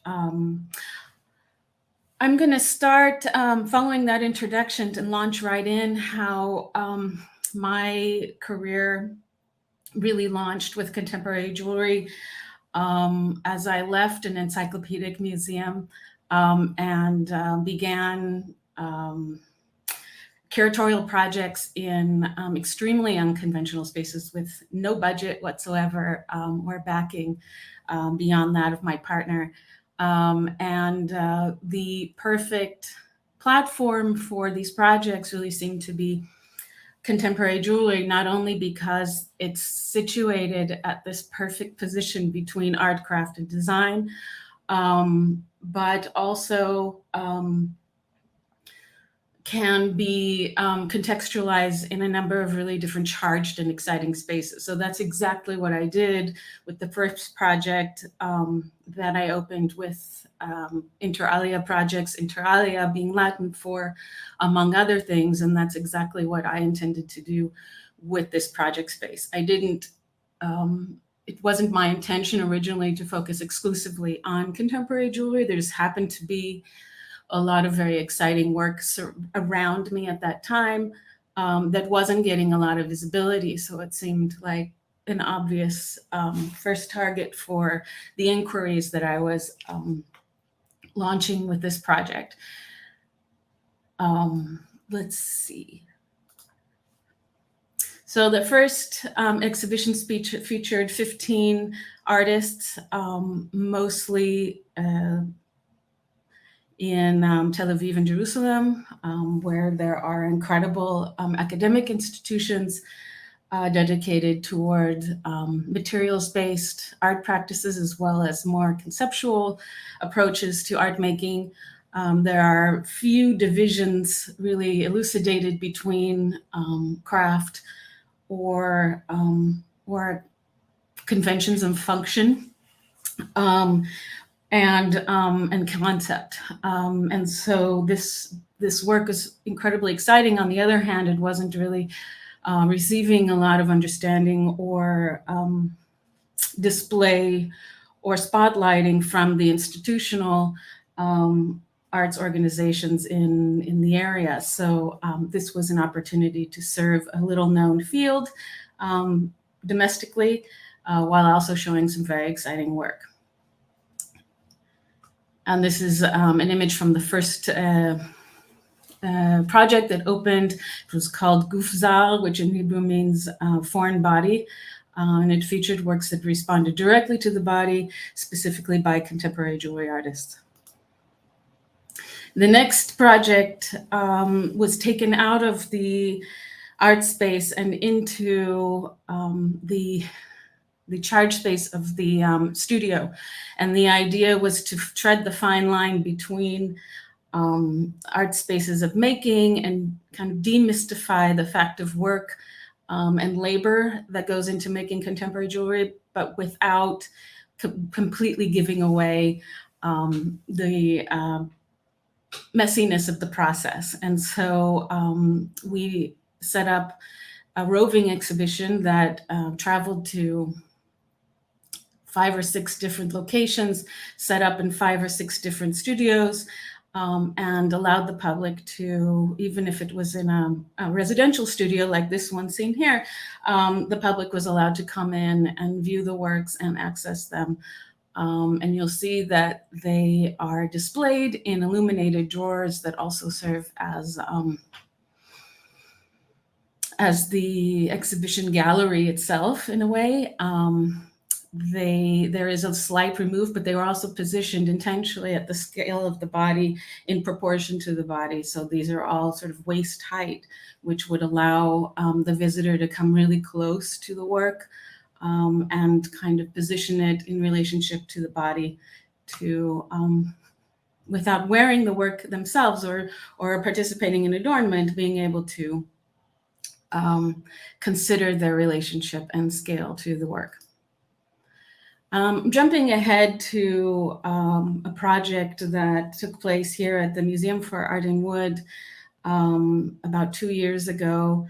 I'm going to start following that introduction and launch right in how my career really launched with contemporary jewelry as I left an encyclopedic museum and began curatorial projects in extremely unconventional spaces with no budget whatsoever or backing beyond that of my partner. The perfect platform for these projects really seemed to be contemporary jewelry, not only because it's situated at this perfect position between art, craft, and design, but also can be contextualized in a number of really different charged and exciting spaces. So that's exactly what I did with the first project that I opened with Inter Alia Projects, Inter Alia being Latin for among other things. And that's exactly what I intended to do with this project space. I didn't, it wasn't my intention originally to focus exclusively on contemporary jewelry. There just happened to be a lot of very exciting work around me at that time that wasn't getting a lot of visibility. So it seemed like an obvious first target for the inquiries that I was launching with this project. Let's see. So the first exhibition speech featured 15 artists, mostly in Tel Aviv and Jerusalem, where there are incredible academic institutions dedicated toward materials-based art practices, as well as more conceptual approaches to art making. There are few divisions really elucidated between craft or conventions of function. And concept. And so this work is incredibly exciting. On the other hand, it wasn't really receiving a lot of understanding or display or spotlighting from the institutional arts organizations in the area. So this was an opportunity to serve a little known field domestically, while also showing some very exciting work. And this is an image from the first project that opened. It was called Gufzal, which in Hebrew means foreign body. And it featured works that responded directly to the body, specifically by contemporary jewelry artists. The next project was taken out of the art space and into the charge space of the studio. And the idea was to tread the fine line between art spaces of making and kind of demystify the fact of work and labor that goes into making contemporary jewelry, but without completely giving away the messiness of the process. And so we set up a roving exhibition that traveled to 5 or 6 different locations, set up in 5 or 6 different studios, and allowed the public to, even if it was in a residential studio like this one seen here, the public was allowed to come in and view the works and access them. And you'll see that they are displayed in illuminated drawers that also serve as the exhibition gallery itself, in a way. There is a slight remove, but they were also positioned intentionally at the scale of the body in proportion to the body. So these are all sort of waist height, which would allow the visitor to come really close to the work and kind of position it in relationship to the body, to without wearing the work themselves or participating in adornment, being able to consider their relationship and scale to the work. Jumping ahead to a project that took place here at the Museum for Art and Wood about 2 years ago,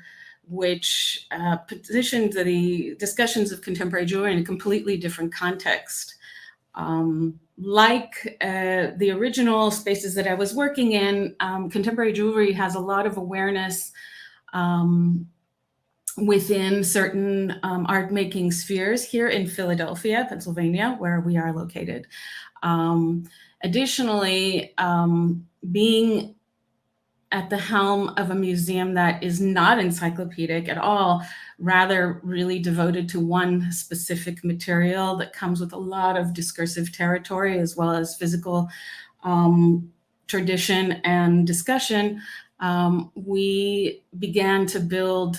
which positioned the discussions of contemporary jewelry in a completely different context. Like the original spaces that I was working in, contemporary jewelry has a lot of awareness within certain art-making spheres here in Philadelphia, Pennsylvania, where we are located. Additionally, being at the helm of a museum that is not encyclopedic at all, rather really devoted to one specific material that comes with a lot of discursive territory as well as physical tradition and discussion, we began to build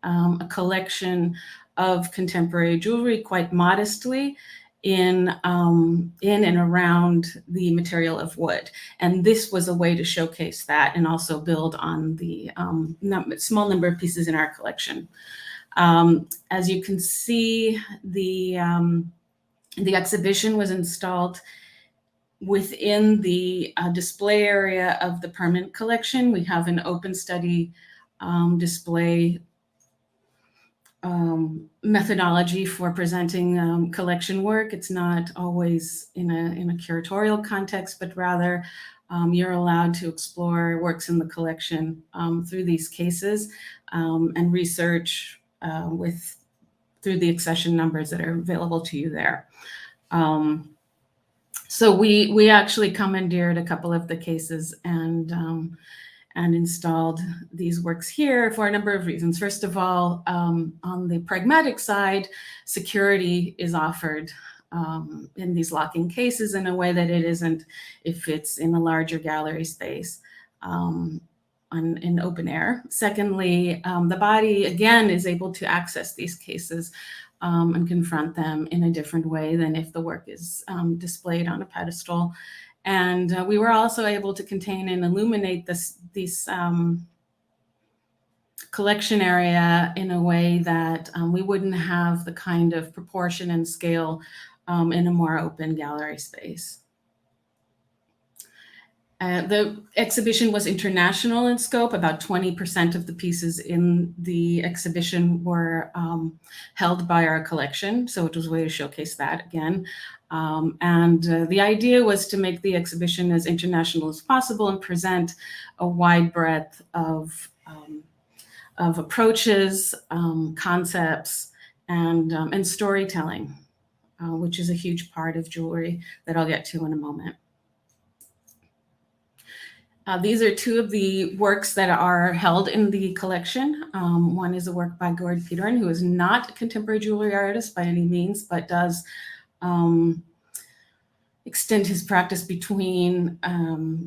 a collection of contemporary jewelry quite modestly in and around the material of wood. And this was a way to showcase that and also build on the small number of pieces in our collection. As you can see, the exhibition was installed within the display area of the permanent collection. We have an open study display methodology for presenting collection work. It's not always in a curatorial context, but rather you're allowed to explore works in the collection through these cases and research through the accession numbers that are available to you there. So we actually commandeered a couple of the cases and installed these works here for a number of reasons. First of all, on the pragmatic side, security is offered in these locking cases in a way that it isn't if it's in a larger gallery space in open air. Secondly, the body, again, is able to access these cases and confront them in a different way than if the work is displayed on a pedestal. And we were also able to contain and illuminate this collection area in a way that we wouldn't have the kind of proportion and scale in a more open gallery space. The exhibition was international in scope. About 20% of the pieces in the exhibition were held by our collection. So it was a way to showcase that again. And the idea was to make the exhibition as international as possible and present a wide breadth of approaches, concepts, and storytelling, which is a huge part of jewelry that I'll get to in a moment. These are two of the works that are held in the collection. One is a work by Gord Peterin, who is not a contemporary jewelry artist by any means, but does extend his practice between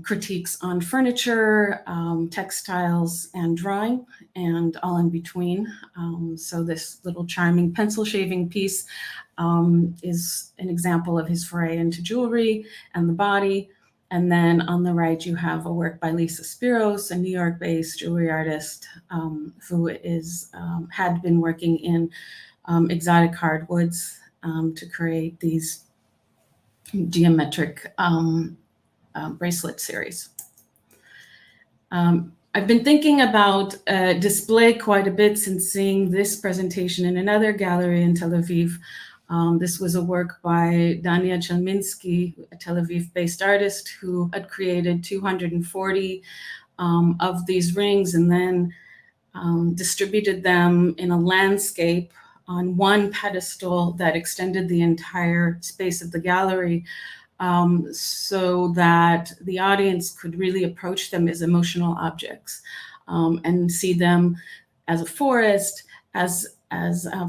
critiques on furniture, textiles, and drawing, and all in between. So this little charming pencil shaving piece is an example of his foray into jewelry and the body. And then on the right, you have a work by Lisa Spiros, a New York-based jewelry artist who had been working in exotic hardwoods to create these geometric bracelet series. I've been thinking about display quite a bit since seeing this presentation in another gallery in Tel Aviv. This was a work by Dania Chelminsky, a Tel Aviv-based artist who had created 240 of these rings and then distributed them in a landscape on one pedestal that extended the entire space of the gallery, so that the audience could really approach them as emotional objects and see them as a forest, as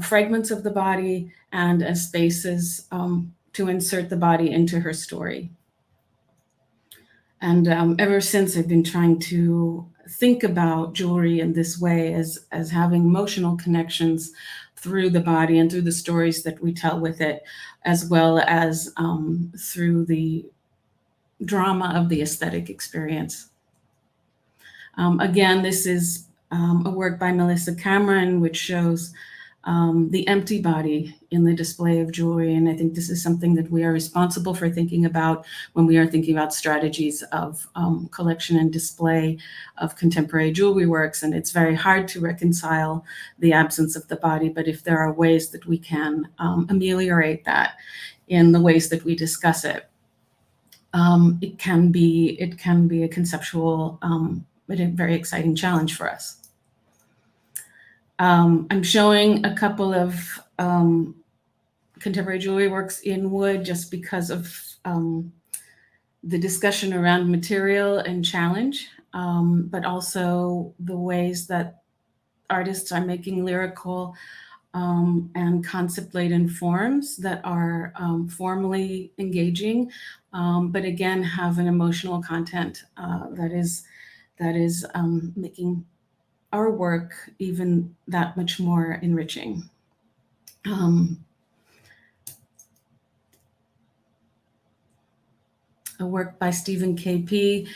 fragments of the body, and as spaces to insert the body into her story. And ever since, I've been trying to think about jewelry in this way as having emotional connections through the body and through the stories that we tell with it, as well as through the drama of the aesthetic experience. Again, this is a work by Melissa Cameron, which shows the empty body in the display of jewelry. And I think this is something that we are responsible for thinking about when we are thinking about strategies of collection and display of contemporary jewelry works. And it's very hard to reconcile the absence of the body, but if there are ways that we can ameliorate that in the ways that we discuss it, it can be a conceptual, but a very exciting challenge for us. I'm showing a couple of contemporary jewelry works in wood just because of the discussion around material and challenge, but also the ways that artists are making lyrical and concept-laden forms that are formally engaging, but again have an emotional content that is making our work even that much more enriching. A work by Stephen K.P.,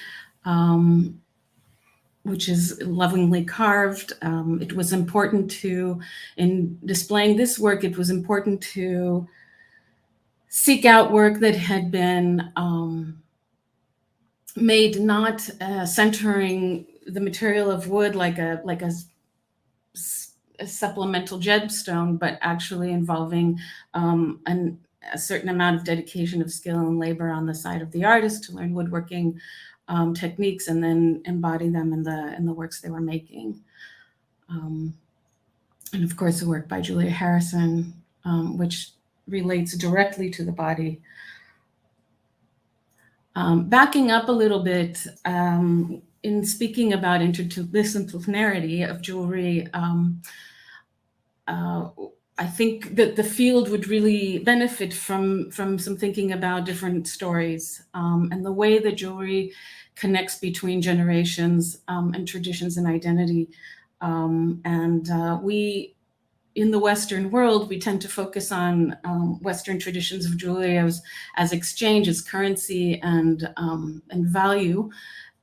which is lovingly carved. It was important to, in displaying this work, it was important to seek out work that had been made not centering the material of wood like a supplemental gemstone, but actually involving a certain amount of dedication of skill and labor on the side of the artist to learn woodworking techniques and then embody them in the works they were making. And of course, the work by Julia Harrison, which relates directly to the body. Backing up a little bit, in speaking about interdisciplinarity of jewelry, I think that the field would really benefit from some thinking about different stories and the way that jewelry connects between generations and traditions and identity. We, in the Western world, we tend to focus on Western traditions of jewelry as exchange, as currency and value.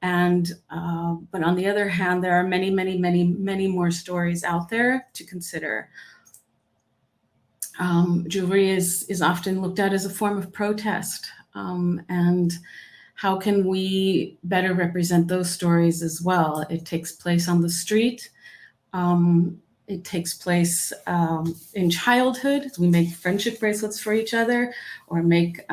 But on the other hand, there are many more stories out there to consider. Jewelry is often looked at as a form of protest. And how can we better represent those stories as well? It takes place on the street. It takes place in childhood. We make friendship bracelets for each other or make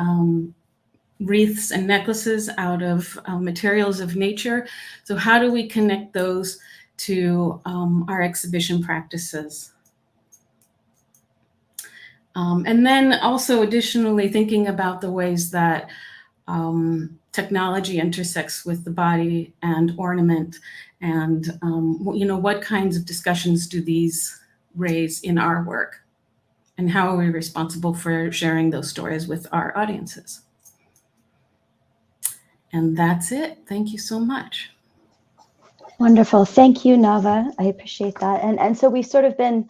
wreaths and necklaces out of materials of nature. So how do we connect those to our exhibition practices? And then also additionally thinking about the ways that technology intersects with the body and ornament, and what kinds of discussions do these raise in our work, and how are we responsible for sharing those stories with our audiences? And that's it. Thank you so much. Wonderful. Thank you, Nava. I appreciate that. And so we've sort of been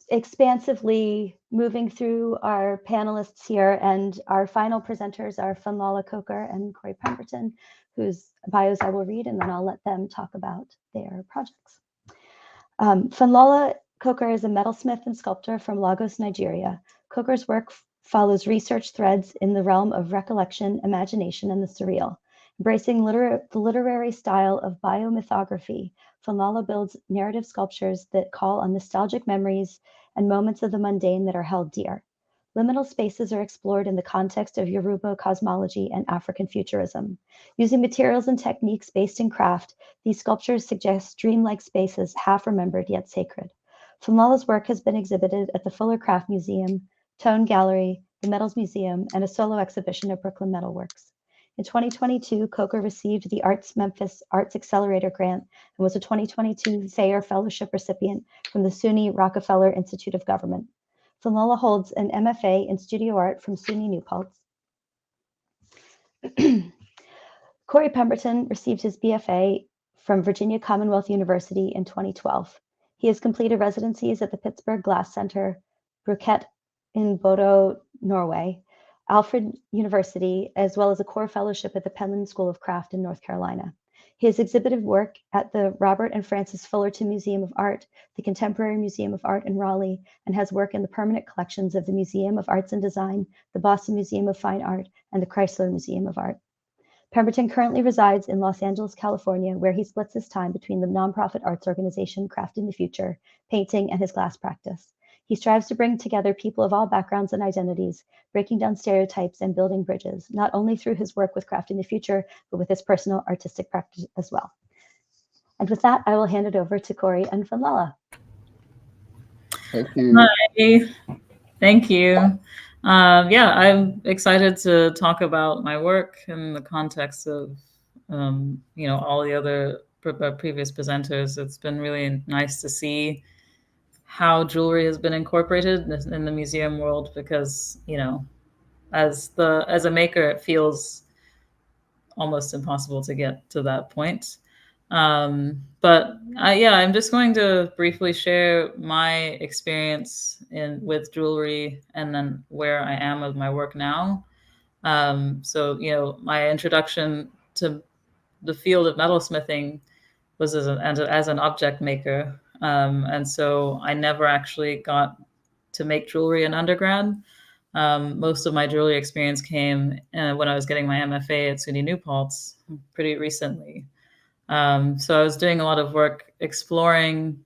expansively moving through our panelists here, and our final presenters are Funlala Coker and Corey Pemberton, whose bios I will read, and then I'll let them talk about their projects. Funlala Coker is a metalsmith and sculptor from Lagos, Nigeria. Coker's work follows research threads in the realm of recollection, imagination, and the surreal. Embracing the literary style of biomythography, Funlala builds narrative sculptures that call on nostalgic memories and moments of the mundane that are held dear. Liminal spaces are explored in the context of Yoruba cosmology and African futurism. Using materials and techniques based in craft, these sculptures suggest dreamlike spaces, half-remembered yet sacred. Funlala's work has been exhibited at the Fuller Craft Museum, Tone Gallery, the Metals Museum, and a solo exhibition at Brooklyn Metalworks. In 2022, Coker received the Arts Memphis Arts Accelerator Grant and was a 2022 Thayer Fellowship recipient from the SUNY Rockefeller Institute of Government. Funlala holds an MFA in Studio Art from SUNY New Paltz. Corey Pemberton received his BFA from Virginia Commonwealth University in 2012. He has completed residencies at the Pittsburgh Glass Center, Bruket in Bodo, Norway, Alfred University, as well as a core fellowship at the Penland School of Craft in North Carolina. He has exhibited work at the Robert and Frances Fullerton Museum of Art, the Contemporary Museum of Art in Raleigh, and has work in the permanent collections of the Museum of Arts and Design, the Boston Museum of Fine Art, and the Chrysler Museum of Art. Pemberton currently resides in Los Angeles, California, where he splits his time between the nonprofit arts organization Crafting the Future, painting, and his glass practice. He strives to bring together people of all backgrounds and identities, breaking down stereotypes and building bridges, not only through his work with Crafting the Future, but with his personal artistic practice as well. And with that, I will hand it over to Corey and Funlala. Thank you. Hi, thank you. Yeah, I'm excited to talk about my work in the context of, all the other previous presenters. It's been really nice to see how jewelry has been incorporated in the museum world, because, as a maker, it feels almost impossible to get to that point. I'm just going to briefly share my experience with jewelry and then where I am with my work now. My introduction to the field of metalsmithing was as an object maker. And so I never actually got to make jewelry in undergrad. Most of my jewelry experience came when I was getting my MFA at SUNY New Paltz pretty recently. So I was doing a lot of work exploring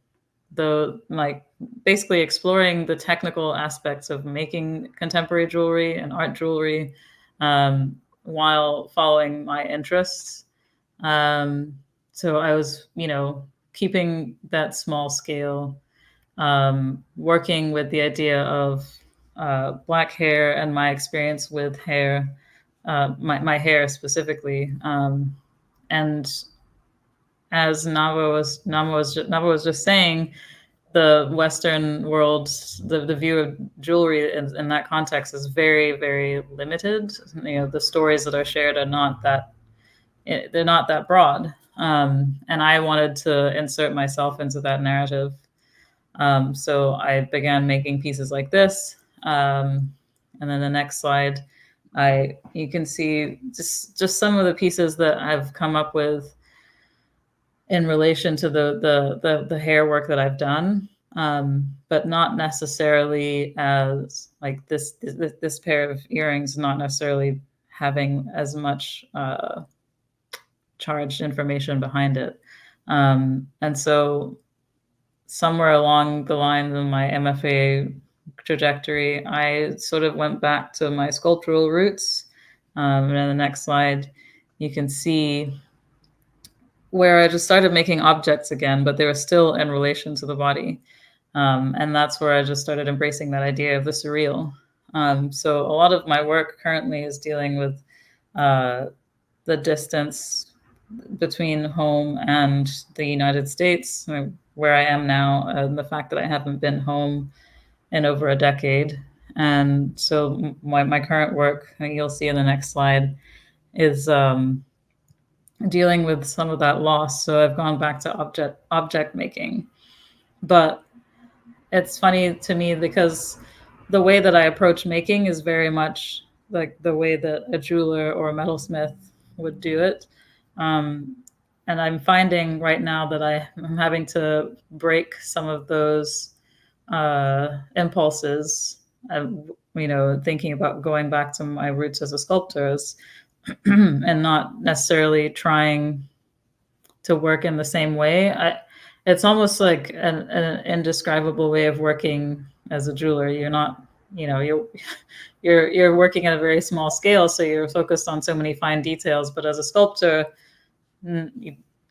exploring the technical aspects of making contemporary jewelry and art jewelry while following my interests. So I was, keeping that small scale, working with the idea of Black hair and my experience with hair, my hair specifically. And as Nava was just saying, the Western world, the view of jewelry in that context is very, very limited. The stories that are shared are not that broad. And I wanted to insert myself into that narrative. So I began making pieces like this. And then the next slide, you can see just some of the pieces that I've come up with in relation to the hair work that I've done, but not necessarily as like this pair of earrings, not necessarily having as much charged information behind it. And so somewhere along the lines of my MFA trajectory, I sort of went back to my sculptural roots. And in the next slide, you can see where I just started making objects again, but they were still in relation to the body. And that's where I just started embracing that idea of the surreal. So a lot of my work currently is dealing with the distance between home and the United States, where I am now, and the fact that I haven't been home in over a decade. And so my current work, you'll see in the next slide, is dealing with some of that loss. So I've gone back to object making. But it's funny to me because the way that I approach making is very much like the way that a jeweler or a metalsmith would do it. Um, and I'm finding right now that I'm having to break some of those impulses. Thinking about going back to my roots as a sculptor and not necessarily trying to work in the same way. It's almost like an indescribable way of working as a jeweler. You're not, you're working at a very small scale, so you're focused on so many fine details. But as a sculptor,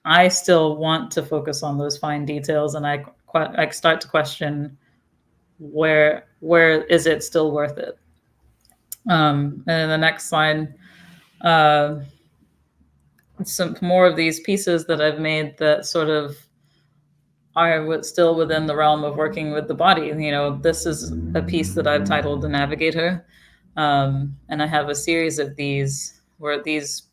I still want to focus on those fine details, and I start to question where is it still worth it. And then the next slide. Some more of these pieces that I've made that sort of are still within the realm of working with the body. This is a piece that I've titled The Navigator. And I have a series of these where these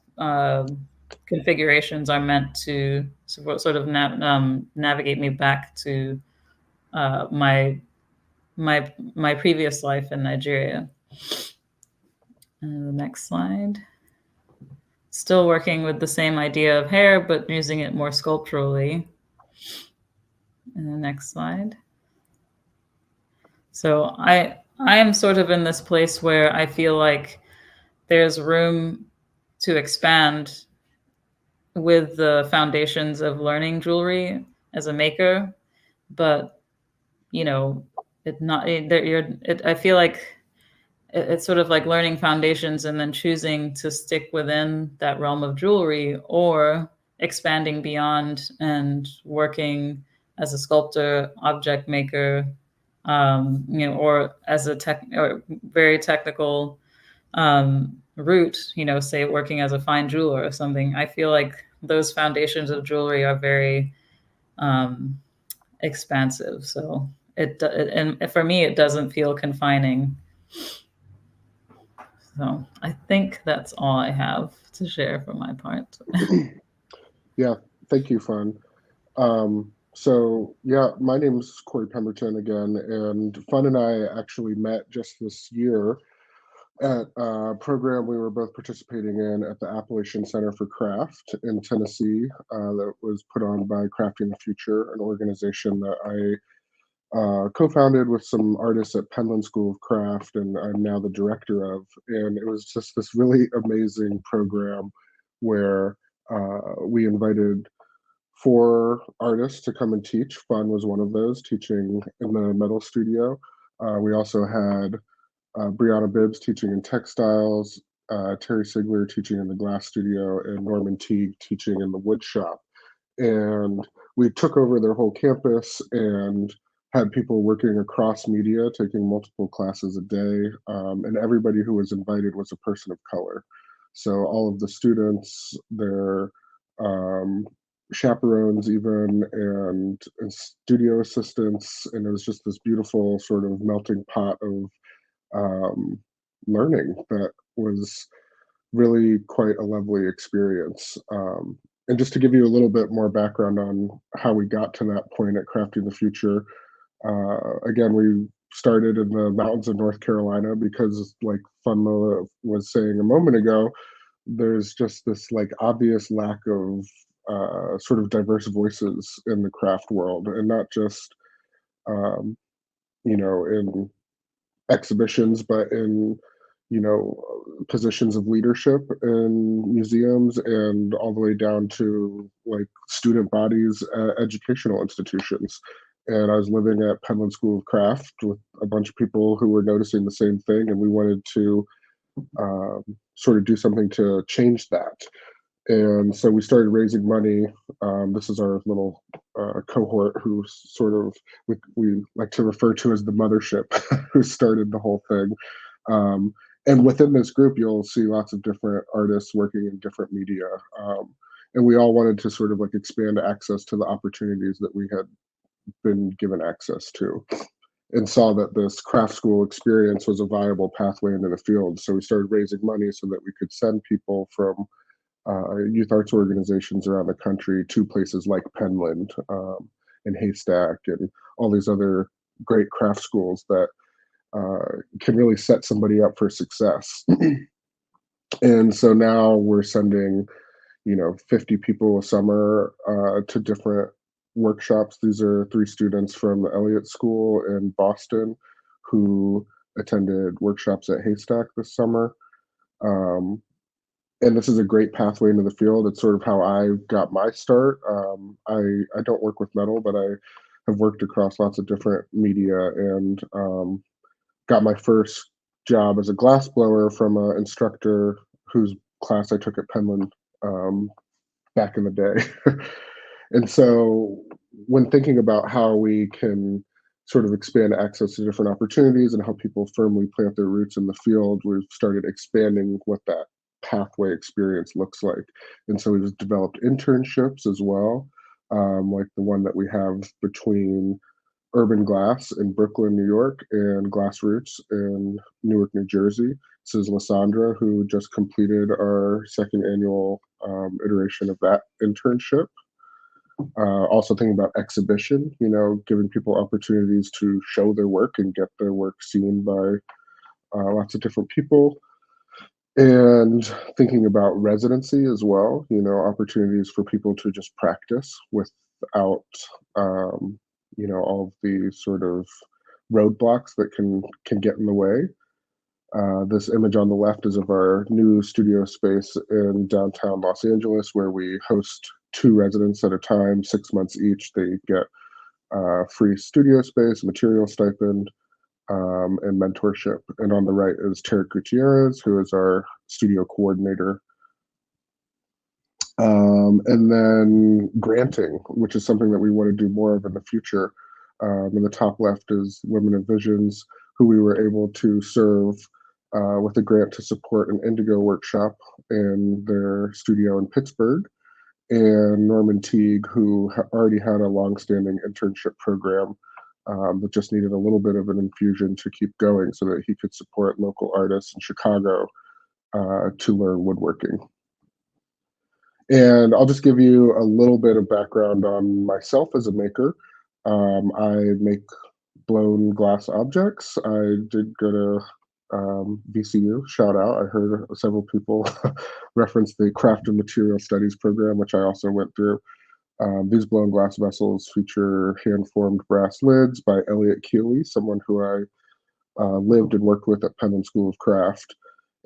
configurations are meant to sort of navigate me back to my previous life in Nigeria. And the next slide. Still working with the same idea of hair, but using it more sculpturally. And the next slide. So I am sort of in this place where I feel like there's room to expand with the foundations of learning jewelry as a maker, but I feel like it's sort of like learning foundations and then choosing to stick within that realm of jewelry, or expanding beyond and working as a sculptor, object maker, or as a very technical route, say working as a fine jeweler or something. I feel like those foundations of jewelry are very expansive. So and for me, it doesn't feel confining. So I think that's all I have to share for my part. Yeah, thank you, Fun. My name's Corey Pemberton again, and Fun and I actually met just this year at a program we were both participating in at the Appalachian Center for Craft in Tennessee that was put on by Crafting the Future, an organization that I co-founded with some artists at Penland School of Craft, and I'm now the director of. And it was just this really amazing program where we invited 4 artists to come and teach. Fun was one of those, teaching in the metal studio. We also had Brianna Bibbs teaching in textiles, Terry Sigler teaching in the glass studio, and Norman Teague teaching in the wood shop. And we took over their whole campus and had people working across media, taking multiple classes a day, and everybody who was invited was a person of color. So all of the students, their chaperones even, and studio assistants, and it was just this beautiful sort of melting pot of learning that was really quite a lovely experience. And just to give you a little bit more background on how we got to that point at Crafting the Future, again, we started in the mountains of North Carolina because, like Funma was saying a moment ago, there's just this like obvious lack of sort of diverse voices in the craft world, and not just in exhibitions, but in positions of leadership in museums and all the way down to like student bodies at educational institutions. And I was living at Penland School of Craft with a bunch of people who were noticing the same thing, and we wanted to sort of do something to change that. And so we started raising money. This is our little cohort who sort of we like to refer to as the mothership, who started the whole thing. And within this group, you'll see lots of different artists working in different media. And we all wanted to sort of like expand access to the opportunities that we had been given access to, and saw that this craft school experience was a viable pathway into the field. So we started raising money so that we could send people from youth arts organizations around the country to places like Penland and Haystack and all these other great craft schools that can really set somebody up for success. And so now we're sending, 50 people a summer to different workshops. These are 3 students from the Elliott School in Boston who attended workshops at Haystack this summer. And this is a great pathway into the field. It's sort of how I got my start. I don't work with metal, but I have worked across lots of different media, and got my first job as a glass blower from an instructor whose class I took at Penland back in the day. And so when thinking about how we can sort of expand access to different opportunities and help people firmly plant their roots in the field, we've started expanding what that pathway experience looks like. And so we've developed internships as well, like the one that we have between Urban Glass in Brooklyn, New York, and Glass Roots in Newark, New Jersey. This is Lysandra, who just completed our second annual iteration of that internship. Also thinking about exhibition, giving people opportunities to show their work and get their work seen by lots of different people. And thinking about residency as well, opportunities for people to just practice without, all of the sort of roadblocks that can get in the way. This image on the left is of our new studio space in downtown Los Angeles, where we host 2 residents at a time, 6 months each. They get free studio space, material stipend, and mentorship. And on the right is Tarek Gutierrez, who is our studio coordinator. And then granting, which is something that we want to do more of in the future. In the top left is Women of Visions, who we were able to serve with a grant to support an Indigo workshop in their studio in Pittsburgh. And Norman Teague, who already had a longstanding internship program but just needed a little bit of an infusion to keep going so that he could support local artists in Chicago to learn woodworking. And I'll just give you a little bit of background on myself as a maker. I make blown glass objects. I did go to VCU, shout out. I heard several people reference the Craft and Material Studies program, which I also went through. These blown glass vessels feature hand-formed brass lids by Elliott Keeley, someone who I lived and worked with at Penland School of Craft.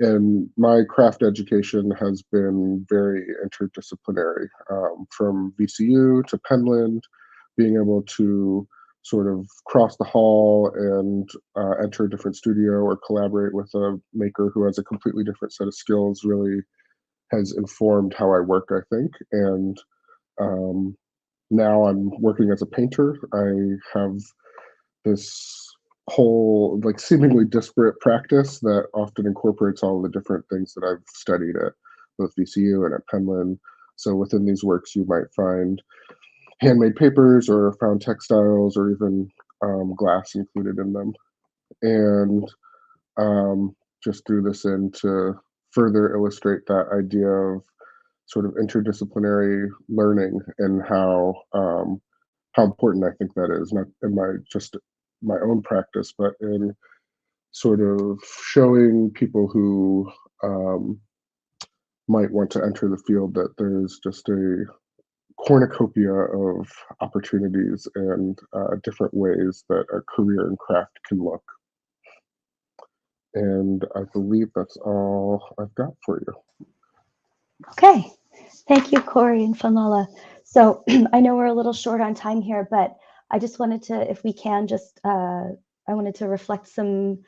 And my craft education has been very interdisciplinary, from VCU to Penland, being able to sort of cross the hall and enter a different studio or collaborate with a maker who has a completely different set of skills really has informed how I work, I think. And now I'm working as a painter. I have this whole like seemingly disparate practice that often incorporates all the different things that I've studied at both VCU and at Penland. So within these works, you might find handmade papers or found textiles or even glass included in them. And just threw this in to further illustrate that idea of sort of interdisciplinary learning and how important I think that is, not in my own practice, but in sort of showing people who might want to enter the field that there's just a cornucopia of opportunities and different ways that a career in craft can look. And I believe that's all I've got for you. Okay, thank you, Corey and Fanala. So I know we're a little short on time here, but I just wanted to, if we can, just I wanted to reflect some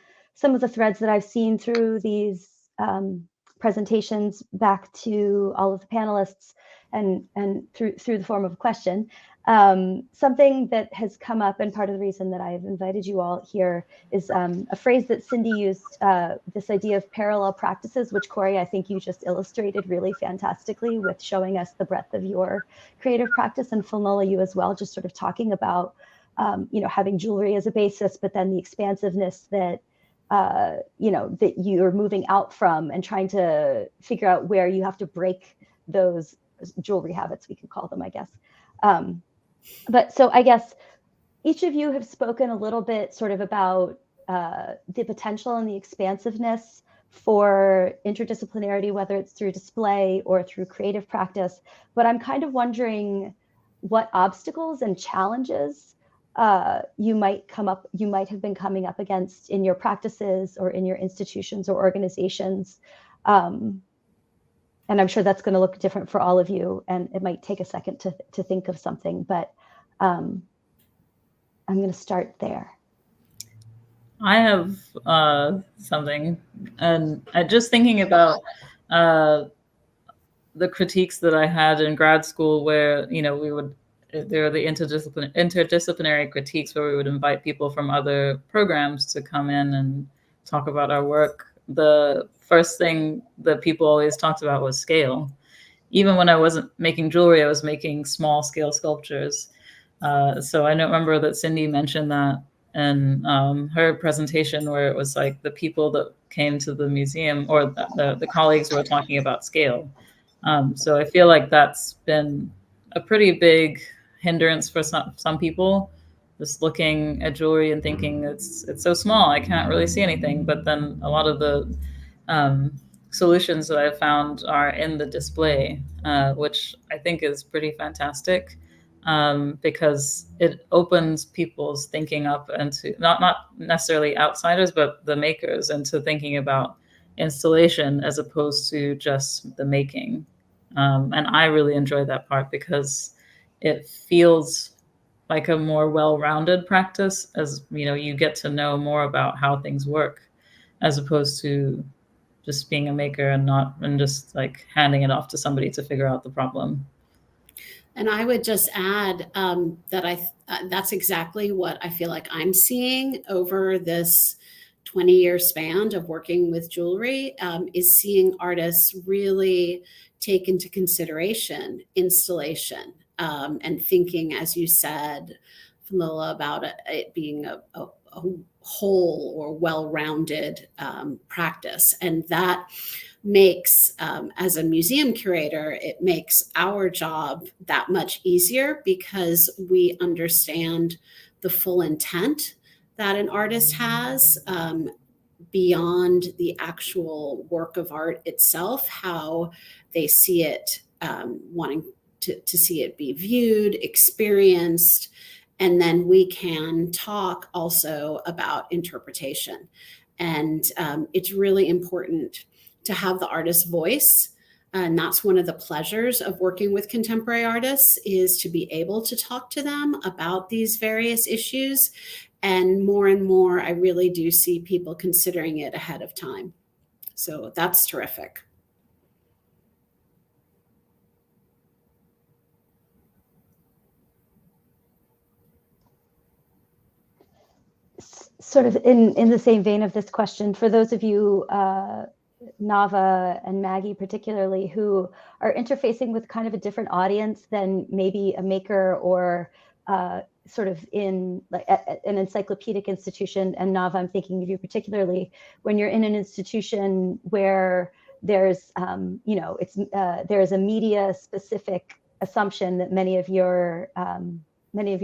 of the threads that I've seen through these presentations back to all of the panelists and through the form of a question. Something that has come up, and part of the reason that I've invited you all here is a phrase that Cindy used, this idea of parallel practices, which Corey, I think you just illustrated really fantastically with showing us the breadth of your creative practice, and Fanola, you as well, just sort of talking about having jewelry as a basis, but then the expansiveness that that you're moving out from and trying to figure out where you have to break those jewelry habits, we could call them, I guess. But so I guess each of you have spoken a little bit sort of about the potential and the expansiveness for interdisciplinarity, whether it's through display or through creative practice. But I'm kind of wondering what obstacles and challenges you might have been coming up against in your practices or in your institutions or organizations. And I'm sure that's going to look different for all of you, and it might take a second to think of something, but I'm going to start there. I have something, and just thinking about the critiques that I had in grad school, where there are the interdisciplinary critiques where we would invite people from other programs to come in and talk about our work. The first thing that people always talked about was scale. Even when I wasn't making jewelry, I was making small scale sculptures. So I remember that Cindy mentioned that in her presentation, where it was like the people that came to the museum, or the colleagues were talking about scale. So I feel like that's been a pretty big hindrance for some people, just looking at jewelry and thinking it's so small, I can't really see anything. But then a lot of the solutions that I've found are in the display, which I think is pretty fantastic, because it opens people's thinking up into not necessarily outsiders, but the makers, into thinking about installation as opposed to just the making. And I really enjoy that part because it feels like a more well-rounded practice, as you get to know more about how things work, as opposed to just being a maker and just like handing it off to somebody to figure out the problem. And I would just add that that's exactly what I feel like I'm seeing over this 20-year span of working with jewelry, is seeing artists really take into consideration installation, and thinking, as you said, Fionnuala, about it being a whole or well-rounded practice. And that makes, as a museum curator, it makes our job that much easier, because we understand the full intent that an artist has, beyond the actual work of art itself, how they see it, wanting to see it be viewed, experienced. And then we can talk also about interpretation. And it's really important to have the artist's voice. And that's one of the pleasures of working with contemporary artists, is to be able to talk to them about these various issues. And more, I really do see people considering it ahead of time. So that's terrific. Sort of in the same vein of this question, for those of you, Nava and Maggie particularly, who are interfacing with kind of a different audience than maybe a maker or sort of in like an encyclopedic institution, and Nava, I'm thinking of you particularly, when you're in an institution where there's, there's a media specific assumption that many of your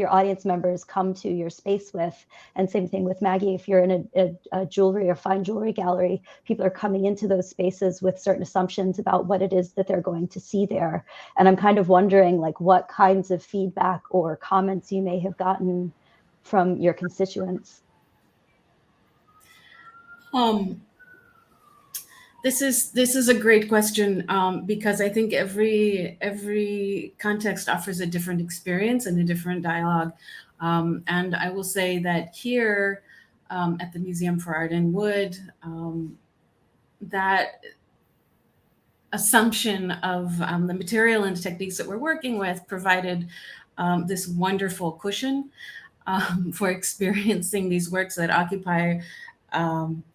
audience members come to your space with. And same thing with Maggie, if you're in a jewelry or fine jewelry gallery, people are coming into those spaces with certain assumptions about what it is that they're going to see there. And I'm kind of wondering, like, what kinds of feedback or comments you may have gotten from your constituents. This is a great question, because I think every context offers a different experience and a different dialogue. And I will say that here at the Museum for Art in Wood, that assumption of the material and techniques that we're working with provided this wonderful cushion for experiencing these works that occupy,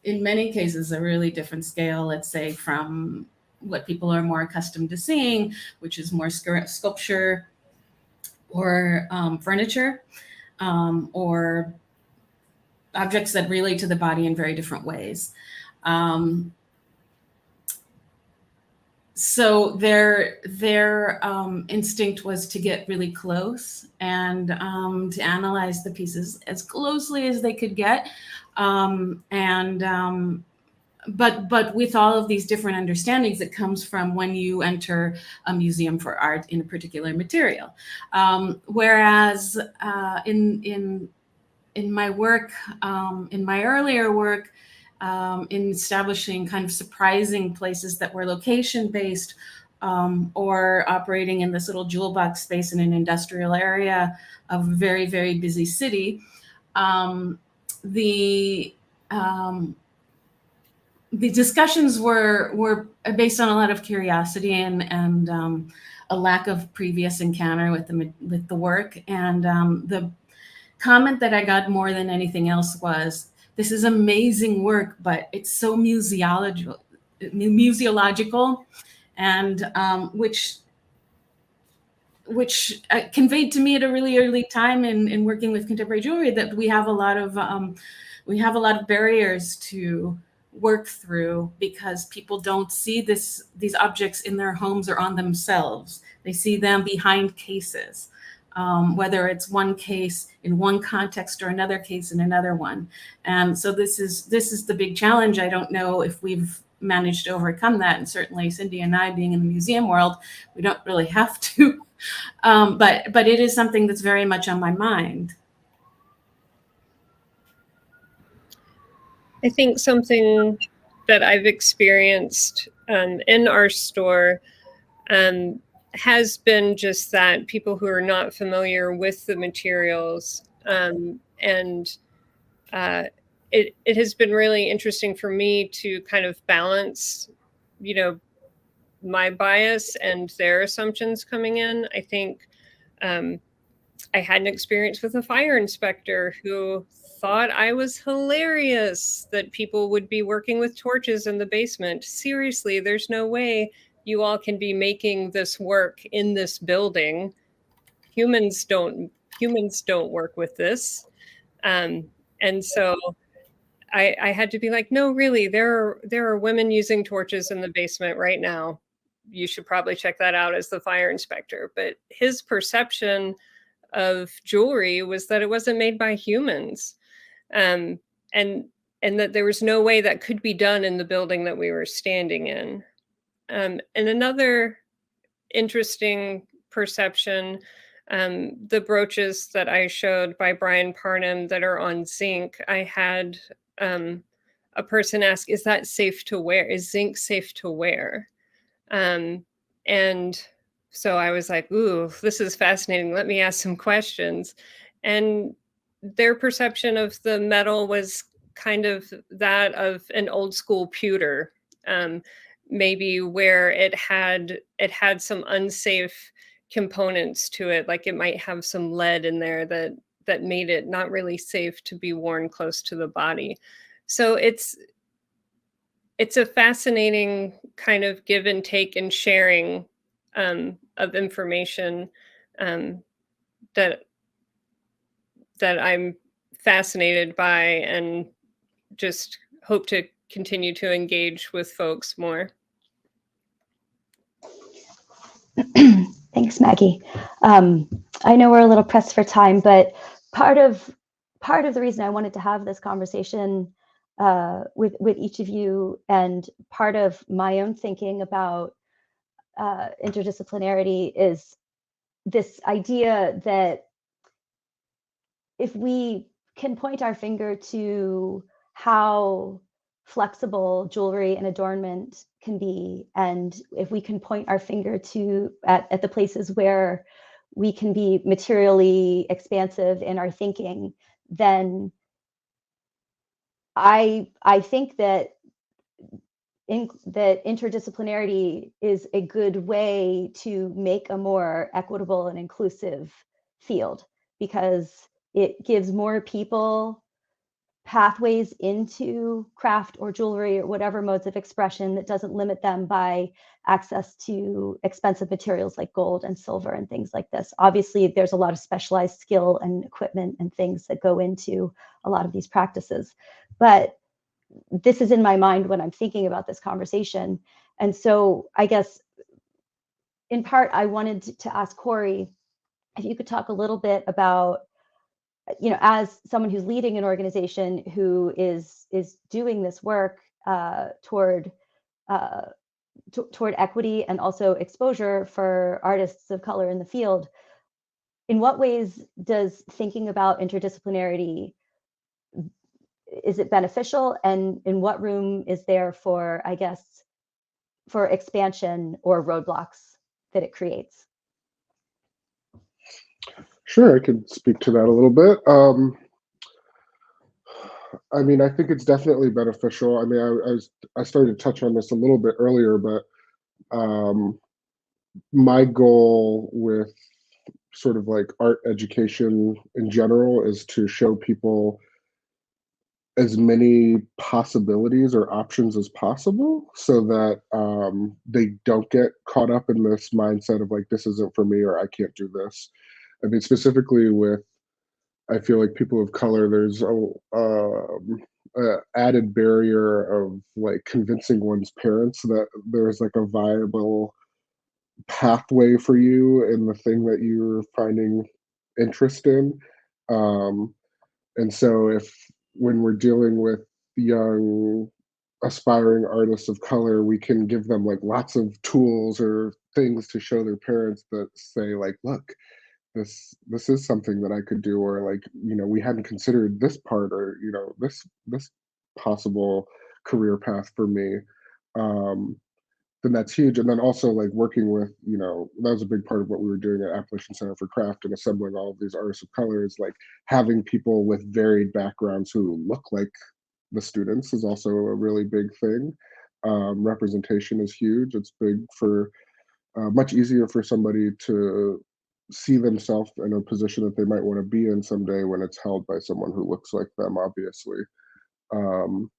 in many cases, a really different scale, let's say, from what people are more accustomed to seeing, which is more sculpture or furniture, or objects that relate to the body in very different ways. So their instinct was to get really close and to analyze the pieces as closely as they could get, but with all of these different understandings that comes from when you enter a museum for art in a particular material. Whereas in my work, in my earlier work, in establishing kind of surprising places that were location-based, or operating in this little jewel box space in an industrial area of a very, very busy city, the discussions were based on a lot of curiosity and a lack of previous encounter with the work. And the comment that I got more than anything else was, "This is amazing work, but it's so museological," and which conveyed to me at a really early time in working with contemporary jewelry that we have a lot of barriers to work through, because people don't see these objects in their homes or on themselves. They see them behind cases, whether it's one case in one context or another case in another one. And so this is the big challenge. I don't know if we've managed to overcome that. And certainly Cindy and I, being in the museum world, we don't really have to. But it is something that's very much on my mind. I think something that I've experienced in our store has been just that people who are not familiar with the materials, and it has been really interesting for me to kind of balance, my bias and their assumptions coming in. I think I had an experience with a fire inspector who thought I was hilarious that people would be working with torches in the basement. Seriously, there's no way you all can be making this work in this building. Humans don't work with this. And so I had to be like, no, really, there are women using torches in the basement right now. You should probably check that out as the fire inspector. But his perception of jewelry was that it wasn't made by humans, and that there was no way that could be done in the building that we were standing in. And another interesting perception, the brooches that I showed by Brian Parnham that are on zinc, I had a person ask, "Is that safe to wear? Is zinc safe to wear?" And so I was like, ooh, this is fascinating. Let me ask some questions. And their perception of the metal was kind of that of an old school pewter, maybe where it had some unsafe components to it, like it might have some lead in there that made it not really safe to be worn close to the body. So it's a fascinating kind of give and take and sharing of information that I'm fascinated by, and just hope to continue to engage with folks more. Thanks, Maggie. I know we're a little pressed for time, but part of the reason I wanted to have this conversation with each of you, and part of my own thinking about interdisciplinarity, is this idea that if we can point our finger to how flexible jewelry and adornment can be, and if we can point our finger to at the places where we can be materially expansive in our thinking, then I think that interdisciplinarity is a good way to make a more equitable and inclusive field, because it gives more people pathways into craft or jewelry or whatever modes of expression that doesn't limit them by access to expensive materials like gold and silver and things like this. Obviously, there's a lot of specialized skill and equipment and things that go into a lot of these practices. But this is in my mind when I'm thinking about this conversation. And so I guess in part, I wanted to ask Corey if you could talk a little bit about, as someone who's leading an organization who is doing this work toward equity and also exposure for artists of color in the field. In what ways does thinking about interdisciplinarity, is it beneficial, and in what room is there for, I guess, for expansion or roadblocks that it creates? Sure, I could speak to that a little bit. I mean, I think it's definitely beneficial. I mean, I started to touch on this a little bit earlier, but my goal with sort of like art education in general is to show people as many possibilities or options as possible, so that they don't get caught up in this mindset of like, this isn't for me, or I can't do this. I mean, specifically with, I feel like people of color, there's a added barrier of like convincing one's parents that there's like a viable pathway for you in the thing that you're finding interest in. And so if, when we're dealing with young aspiring artists of color, we can give them like lots of tools or things to show their parents that say like, look, this is something that I could do, or like, we hadn't considered this part, or this possible career path for me. Then that's huge. And then also like working with, that was a big part of what we were doing at Appalachian Center for Craft, and assembling all of these artists of color, is like having people with varied backgrounds who look like the students is also a really big thing. Representation is huge. It's big for much easier for somebody to see themselves in a position that they might want to be in someday when it's held by someone who looks like them, obviously. And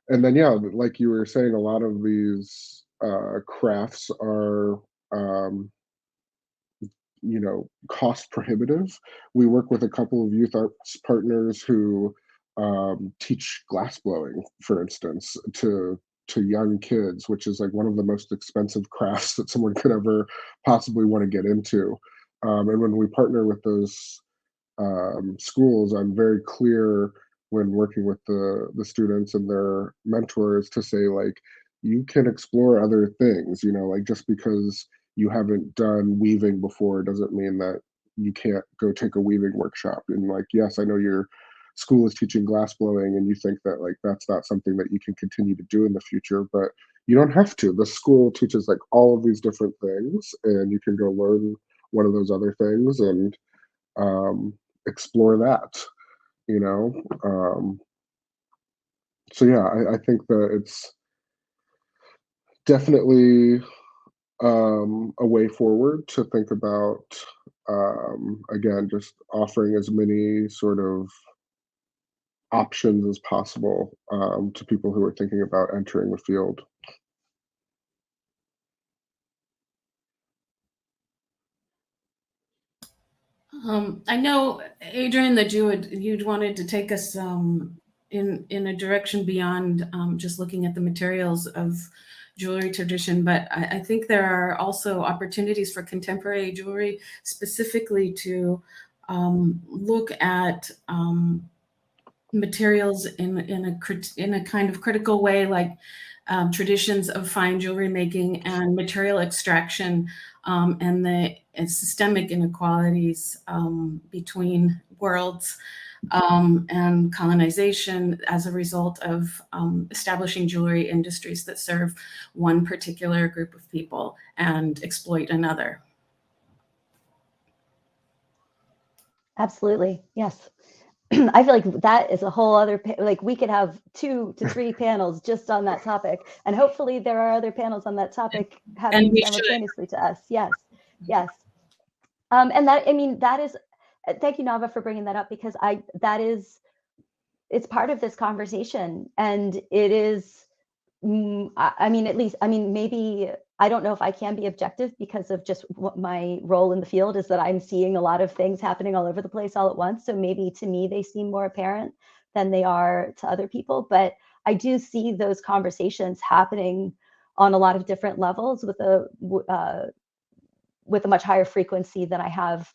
then, yeah, like you were saying, a lot of these crafts are, cost prohibitive. We work with a couple of youth arts partners who teach glass blowing, for instance, to young kids, which is like one of the most expensive crafts that someone could ever possibly want to get into. And when we partner with those schools, I'm very clear when working with the students and their mentors to say like, you can explore other things, like just because you haven't done weaving before doesn't mean that you can't go take a weaving workshop. And like, yes, I know your school is teaching glass blowing and you think that like that's not something that you can continue to do in the future, but you don't have to. The school teaches like all of these different things, and you can go learn one of those other things and explore that, so yeah, I think that it's definitely a way forward to think about, again, just offering as many sort of options as possible to people who are thinking about entering the field. I know, Adrian, that you'd wanted to take us in a direction beyond just looking at the materials of jewelry tradition, but I think there are also opportunities for contemporary jewelry specifically to look at materials in a kind of critical way, like traditions of fine jewelry making and material extraction, and the systemic inequalities between worlds and colonization as a result of establishing jewelry industries that serve one particular group of people and exploit another. Absolutely, yes. I feel like that is a whole other, like we could have 2 to 3 panels just on that topic, and hopefully there are other panels on that topic happening simultaneously to us. Yes, yes. And that, I mean, that is, thank you, Nava, for bringing that up, because it's part of this conversation, and it is, I mean, at least, I mean, maybe, I don't know if I can be objective because of just what my role in the field is, that I'm seeing a lot of things happening all over the place all at once. So maybe to me, they seem more apparent than they are to other people. But I do see those conversations happening on a lot of different levels with with a much higher frequency than I have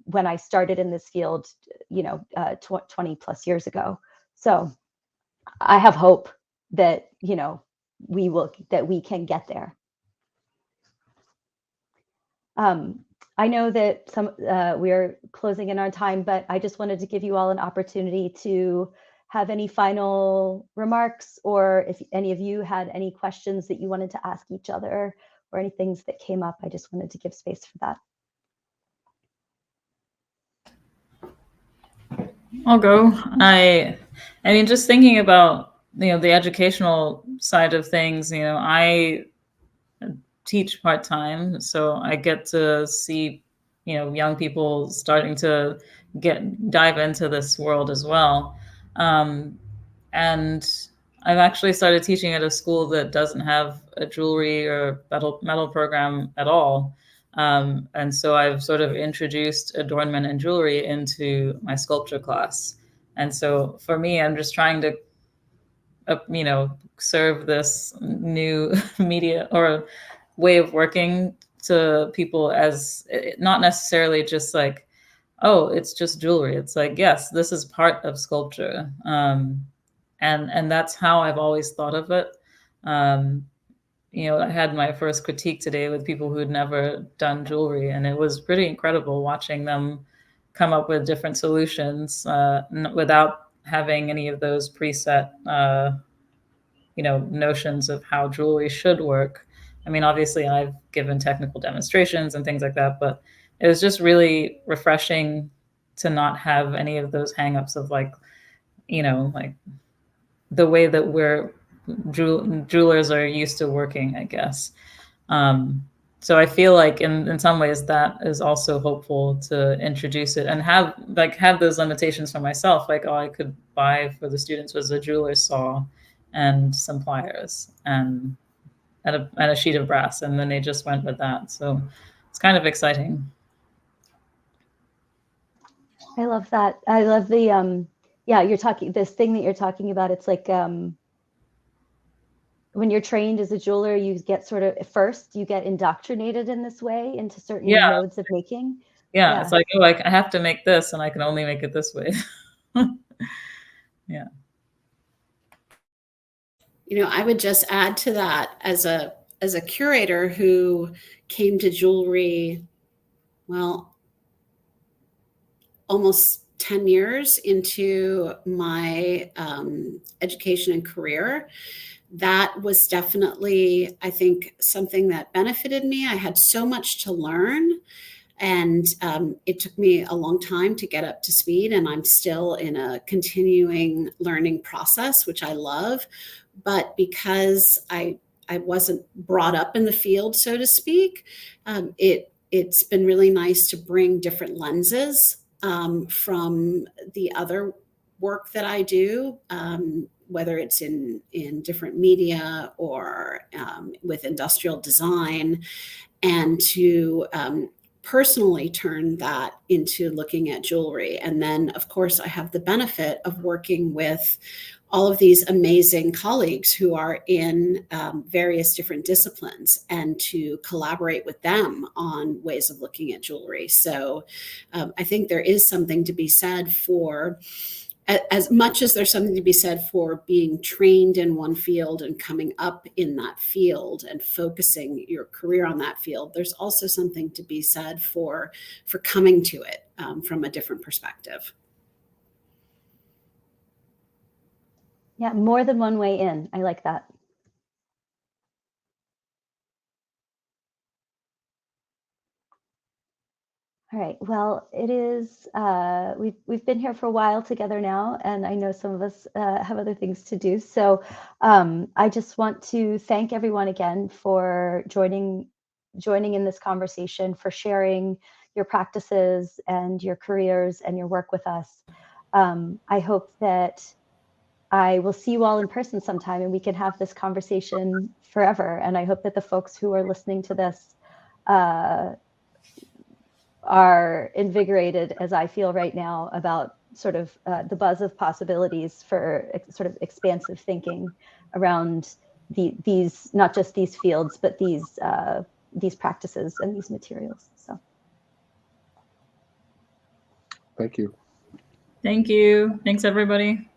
when I started in this field, 20 plus years ago. So I have hope that, we can get there. I know that we are closing in on time, but I just wanted to give you all an opportunity to have any final remarks, or if any of you had any questions that you wanted to ask each other or any things that came up. I just wanted to give space for that. I'll go. I mean, just thinking about, the educational side of things, I teach part-time, so I get to see, young people starting to dive into this world as well. And I've actually started teaching at a school that doesn't have a jewelry or metal program at all. And so I've sort of introduced adornment and jewelry into my sculpture class. And so for me, I'm just trying to, serve this new media or way of working to people as not necessarily just like, oh, it's just jewelry. It's like, yes, this is part of sculpture. And that's how I've always thought of it. I had my first critique today with people who'd never done jewelry, and it was pretty incredible watching them come up with different solutions without having any of those preset, notions of how jewelry should work. I mean, obviously, I've given technical demonstrations and things like that, but it was just really refreshing to not have any of those hangups of like the way that jewelers are used to working, I guess. So I feel like in some ways that is also hopeful to introduce it and have those limitations for myself. Like, all I could buy for the students was a jeweler's saw and some pliers and a sheet of brass, and then they just went with that. So it's kind of exciting. I love that. I love the this thing that you're talking about. It's like when you're trained as a jeweler, you get you get indoctrinated in this way into certain modes of making. Yeah, it's like, oh, I have to make this, and I can only make it this way. Yeah. I would just add to that, as a curator who came to jewelry, well, almost 10 years into my education and career, that was definitely, I think, something that benefited me. I had so much to learn, and it took me a long time to get up to speed, and I'm still in a continuing learning process, which I love. But because I wasn't brought up in the field, so to speak, it's been really nice to bring different lenses from the other work that I do, whether it's in different media or with industrial design, and to personally turn that into looking at jewelry. And then, of course, I have the benefit of working with all of these amazing colleagues who are in various different disciplines, and to collaborate with them on ways of looking at jewelry. So I think there is something to be said for, as much as there's something to be said for being trained in one field and coming up in that field and focusing your career on that field, there's also something to be said for coming to it from a different perspective. Yeah, more than one way in. I like that. All right. Well, it is. We've been here for a while together now, and I know some of us have other things to do. So I just want to thank everyone again for joining in this conversation, for sharing your practices and your careers and your work with us. I hope that I will see you all in person sometime, and we can have this conversation forever. And I hope that the folks who are listening to this are invigorated, as I feel right now, about sort of the buzz of possibilities for sort of expansive thinking around these, not just these fields, but these these practices and these materials. So Thank you. Thank you. Thanks, everybody.